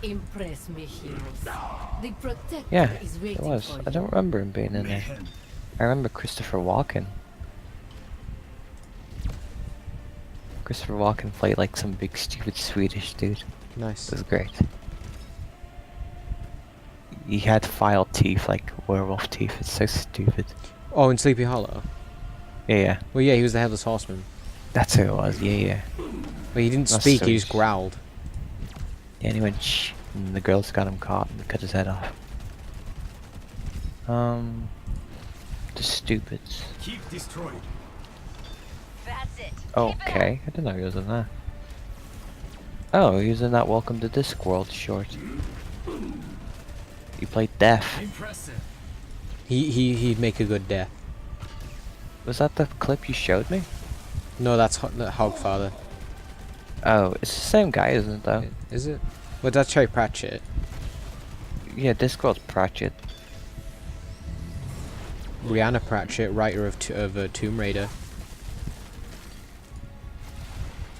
Impress me, heroes. The protector Yeah, is it waiting was. for I you. don't remember him being in there. Mayhem. I remember Christopher Walken. Christopher Walken played like some big stupid Swedish dude. Nice. It was great. He had file teeth, like werewolf teeth. It's so stupid. Oh, in Sleepy Hollow? Yeah, yeah. Well, yeah, he was the Headless Horseman. That's who it was. Yeah, yeah. But he didn't That's speak, so he just sh- growled. Yeah, and he went shh, and the girls got him caught and cut his head off. The stupids. Keep destroyed. That's it. Keep it Okay, I didn't know he was in that. Oh, he was in that Welcome to Discworld short. He played Death. Impressive. He'd make a good death. Was that the clip you showed me? No, that's the Hogfather. Oh, it's the same guy, isn't it, though? Is it? Well, that's Terry Pratchett. Yeah, Discworld's Pratchett. Brianna Pratchett, writer of Tomb Raider.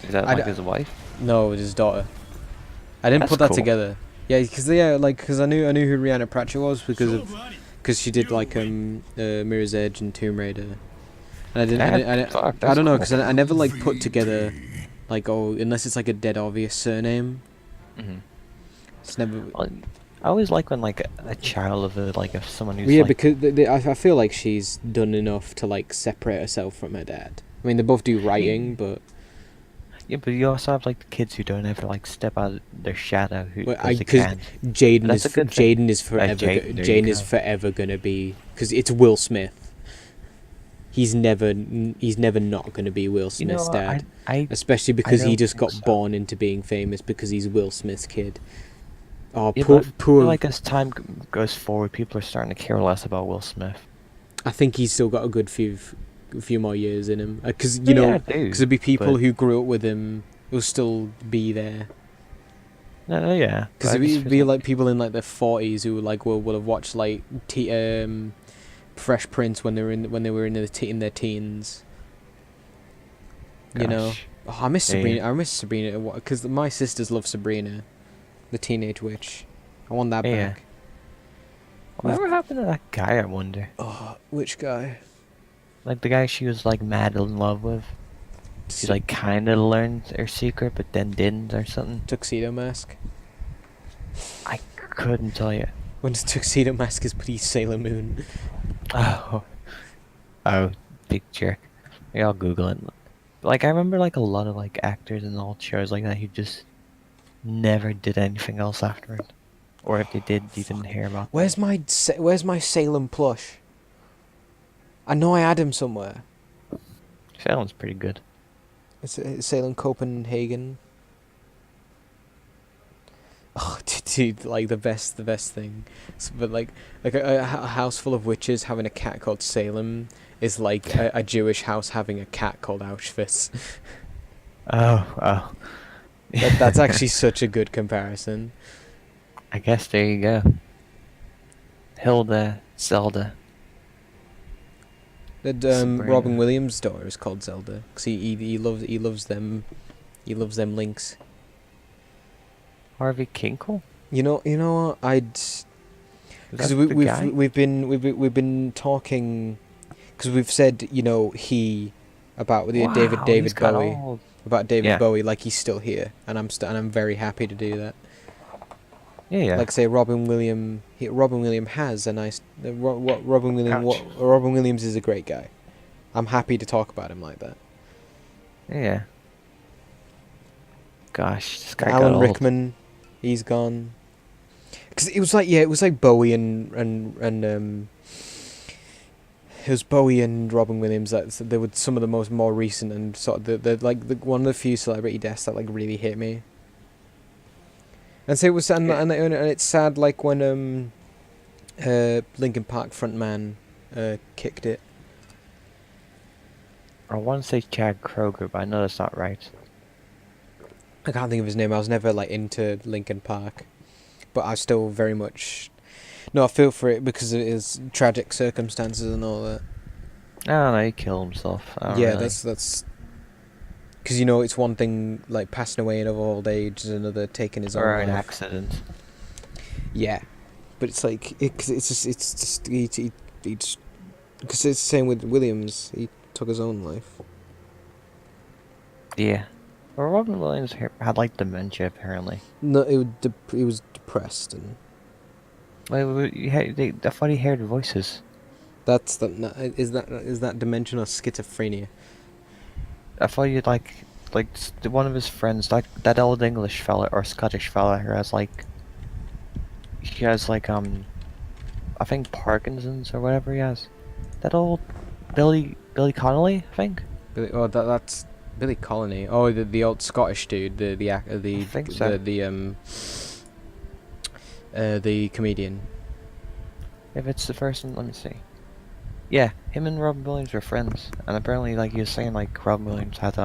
Is that I like d- his wife? No, it was his daughter. I didn't That's put that cool. together. Yeah, because I knew who Brianna Pratchett was because she did like Mirror's Edge and Tomb Raider. And I didn't. Fuck, I that's don't know cool. because I never like put together like unless it's like a dead obvious surname. Mm-hmm. It's never. Well, I always like when like a child of a like if someone who's Yeah, like, because I feel like she's done enough to like separate herself from her dad. I mean, they both do writing, but yeah, but you also have like the kids who don't ever like step out of their shadow who Well, because they because can't. Jaden That's is a good thing. Jaden is forever Jaden, there you Jaden is go. forever gonna be because it's Will Smith. He's never not gonna be Will You know Smith's what, dad, I especially because he don't just think got so. born into being famous because he's Will Smith's kid. Oh, yeah, poor but I poor. feel like as time goes forward, people are starting to care less about Will Smith. I think he's still got a good few more years in him because Yeah, I do, because there'll be people but- who grew up with him who'll still be there. No, yeah. Because but I just it'd feel be like people in like their 40s who like will have watched like Fresh Prince when they were in their teens. You know, Gosh. oh, I miss Yeah, Sabrina. yeah. I miss Sabrina because my sisters love Sabrina, the Teenage Witch. I want that Yeah. back. Whatever happened to that guy? I wonder. Oh, which guy? Like the guy she was like mad in love with. She like kind of learned her secret, but then didn't or something. Tuxedo Mask. I couldn't tell you. When does Tuxedo Mask is please Sailor Moon? Oh, big jerk. Yeah, I'll Google it. Like I remember like a lot of like actors in old shows like that who just never did anything else afterward, or if they did, you didn't hear about. Where's my Salem plush? I know I had him somewhere. Sounds pretty good. It's Salem Copenhagen. Oh, dude, like the best thing. But like a house full of witches having a cat called Salem is like a Jewish house having a cat called Auschwitz. Oh. That's actually such a good comparison. I guess there you go. Hilda, Zelda. That Sabrina. Robin Williams' daughter is called Zelda because he loves them links. Harvey Kinkle. You know what I'd Is because that the guy? we've been talking because we've said he about the Wow, David he's got Bowie all- about David Yeah. Bowie like he's still here and I'm very happy to do that. Yeah. Like say Robin Williams has a nice Robin Ouch. Williams is a great guy. I'm happy to talk about him like that. Yeah. Gosh, this guy got Alan old. Rickman, he's gone. Because it was like, yeah, it was like Bowie it was Bowie and Robin Williams. That they were some of the more recent and sort of one of the few celebrity deaths that like really hit me. And so it was, and it's sad, like when Linkin Park frontman kicked it. I want to say Chad Kroger, but I know that's not right. I can't think of his name. I was never like into Linkin Park, but I still very much. No, I feel for it because of his tragic circumstances and all that. I don't know, he killed himself. I don't Yeah, really. that's because it's one thing like passing away of old age, and another taking his Or own an life. accident. Yeah, but it's like it's just he just because it's the same with Williams. He took his own life. Yeah. Well, Robin Williams had like dementia apparently. No, he was depressed, and Wait, I thought he heard voices. is that dementia or schizophrenia? I thought you'd like one of his friends, like that old English fella or Scottish fella who has like, he has like I think Parkinson's or whatever he has. That old Billy Connolly, I think. That's Billy Colony. Oh, the old Scottish dude, I think so. The comedian. If it's the first one, let me see. Yeah, him and Robin Williams were friends, and apparently, like you were saying, like Robin Williams had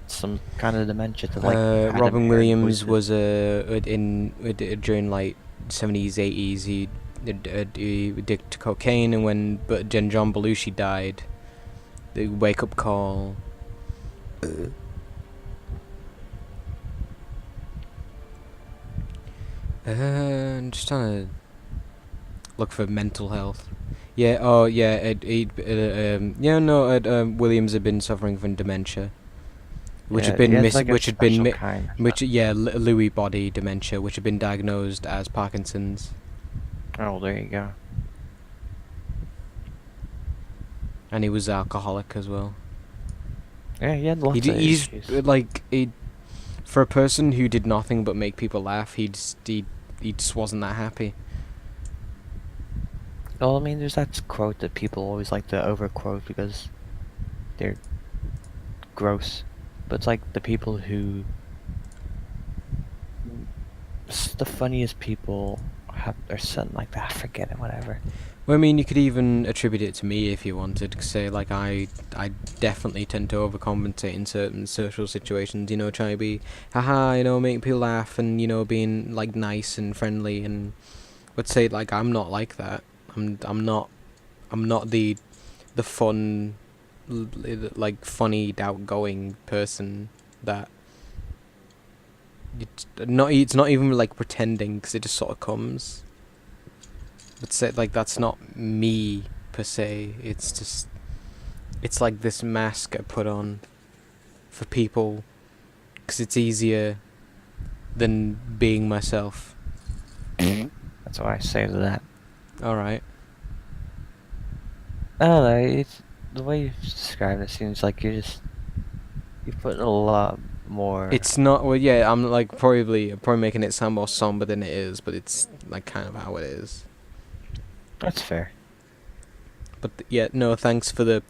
some kind of dementia to like. had him Robin hearing Williams voices. was during like 70s, 80s. He addicted to cocaine, and when John Belushi died, the wake up call. I'm just trying to look for mental health. Yeah. Oh, yeah. Williams had been suffering from dementia, which Yeah, had been he has, like, a special kind. Lewy body dementia, which had been diagnosed as Parkinson's, Oh, there you go. and he was alcoholic as well. Yeah, he had lots of He's issues. like for a person who did nothing but make people laugh, he just wasn't that happy. Well, I mean, there's that quote that people always like to overquote because they're gross. But it's like the people who... the funniest people or something like that. I forget it, whatever. Well, I mean, you could even attribute it to me if you wanted. Say, like, I definitely tend to overcompensate in certain social situations, trying to be, haha, making people laugh and, being, like, nice and friendly, and would say, like, I'm not like that. I'm not the fun, like, funny, outgoing person that... It's not even, like, pretending, because it just sort of comes. But say, like, that's not me per se. It's just, it's like this mask I put on for people because it's easier than being myself. That's what I say to that. All right. I don't know, it's... the way you describe it seems like you put a lot more... It's not. Well, yeah. I'm like probably making it sound more somber than it is, but it's like kind of how it is. That's fair. But yeah, no. Thanks for the.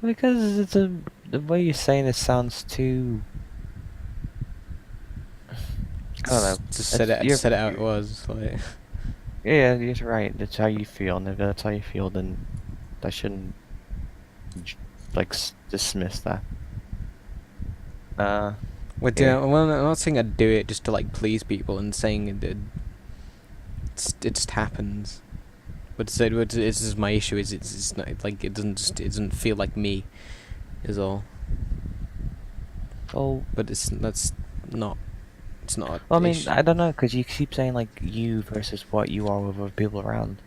Because the way you're saying it sounds too... I don't know. Just said it how it was. Like. Yeah, you're right. That's how you feel, and if that's how you feel, then I shouldn't like dismiss that. Well, yeah. yeah. Well, I'm not saying I'd do it just to like please people, and saying it just happens. But it's just my issue is it's not like it doesn't feel like me, is all. Oh, But that's not. It's not. well, I mean, I don't know, because you keep saying like you versus what you are with other people around.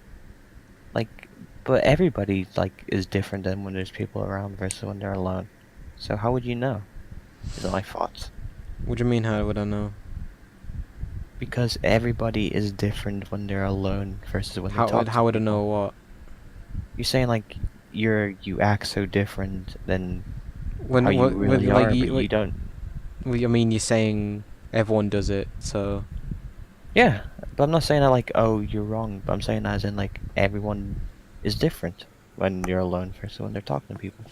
Like, but everybody like is different than when there's people around versus when they're alone. So how would you know? Is my thoughts. What do you mean? How would I know? Because everybody is different when they're alone versus when they talk. How would I know what? You're saying like you act so different than When how you really like are, but you don't. Well, I mean, you're saying everyone does it, so Yeah, but I'm not saying that like, oh, you're wrong. But I'm saying as in like everyone is different when you're alone versus when they're talking to people.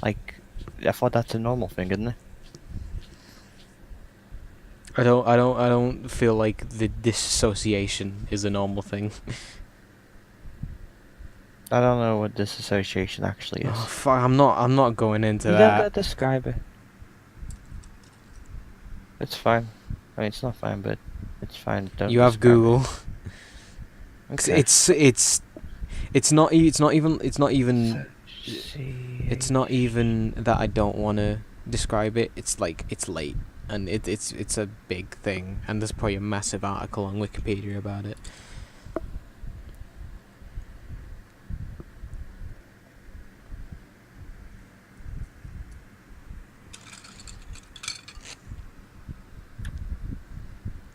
Like, I thought that's a normal thing, isn't it? I don't feel like the disassociation is a normal thing. I don't know what disassociation actually Oh is. fuck! I'm not going into You don't that. gotta describe it. It's fine. I mean, it's not fine, but it's fine. Don't You have describe Google. it. 'Cause Okay. it's not even that I don't want to describe it. It's like it's late and it's a big thing, and there's probably a massive article on Wikipedia about it.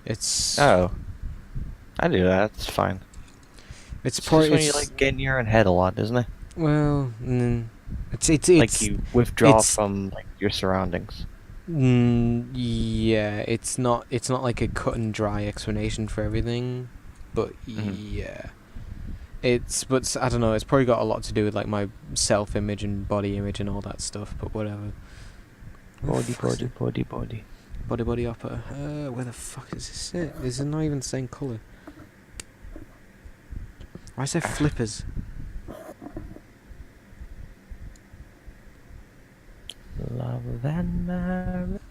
It's Oh, I do that. It's fine. it's It's probably just when you like get in your own head a lot, isn't it? well, Like you withdraw it's from like your surroundings. yeah, it's not like a cut and dry explanation for everything, but Mhm. yeah. But I don't know, it's probably got a lot to do with like my self-image and body image and all that stuff, but whatever. Body, body, body, body. Body upper. Where the fuck is this sit? This is not even the same colour. Why is there flippers? Love and marriage.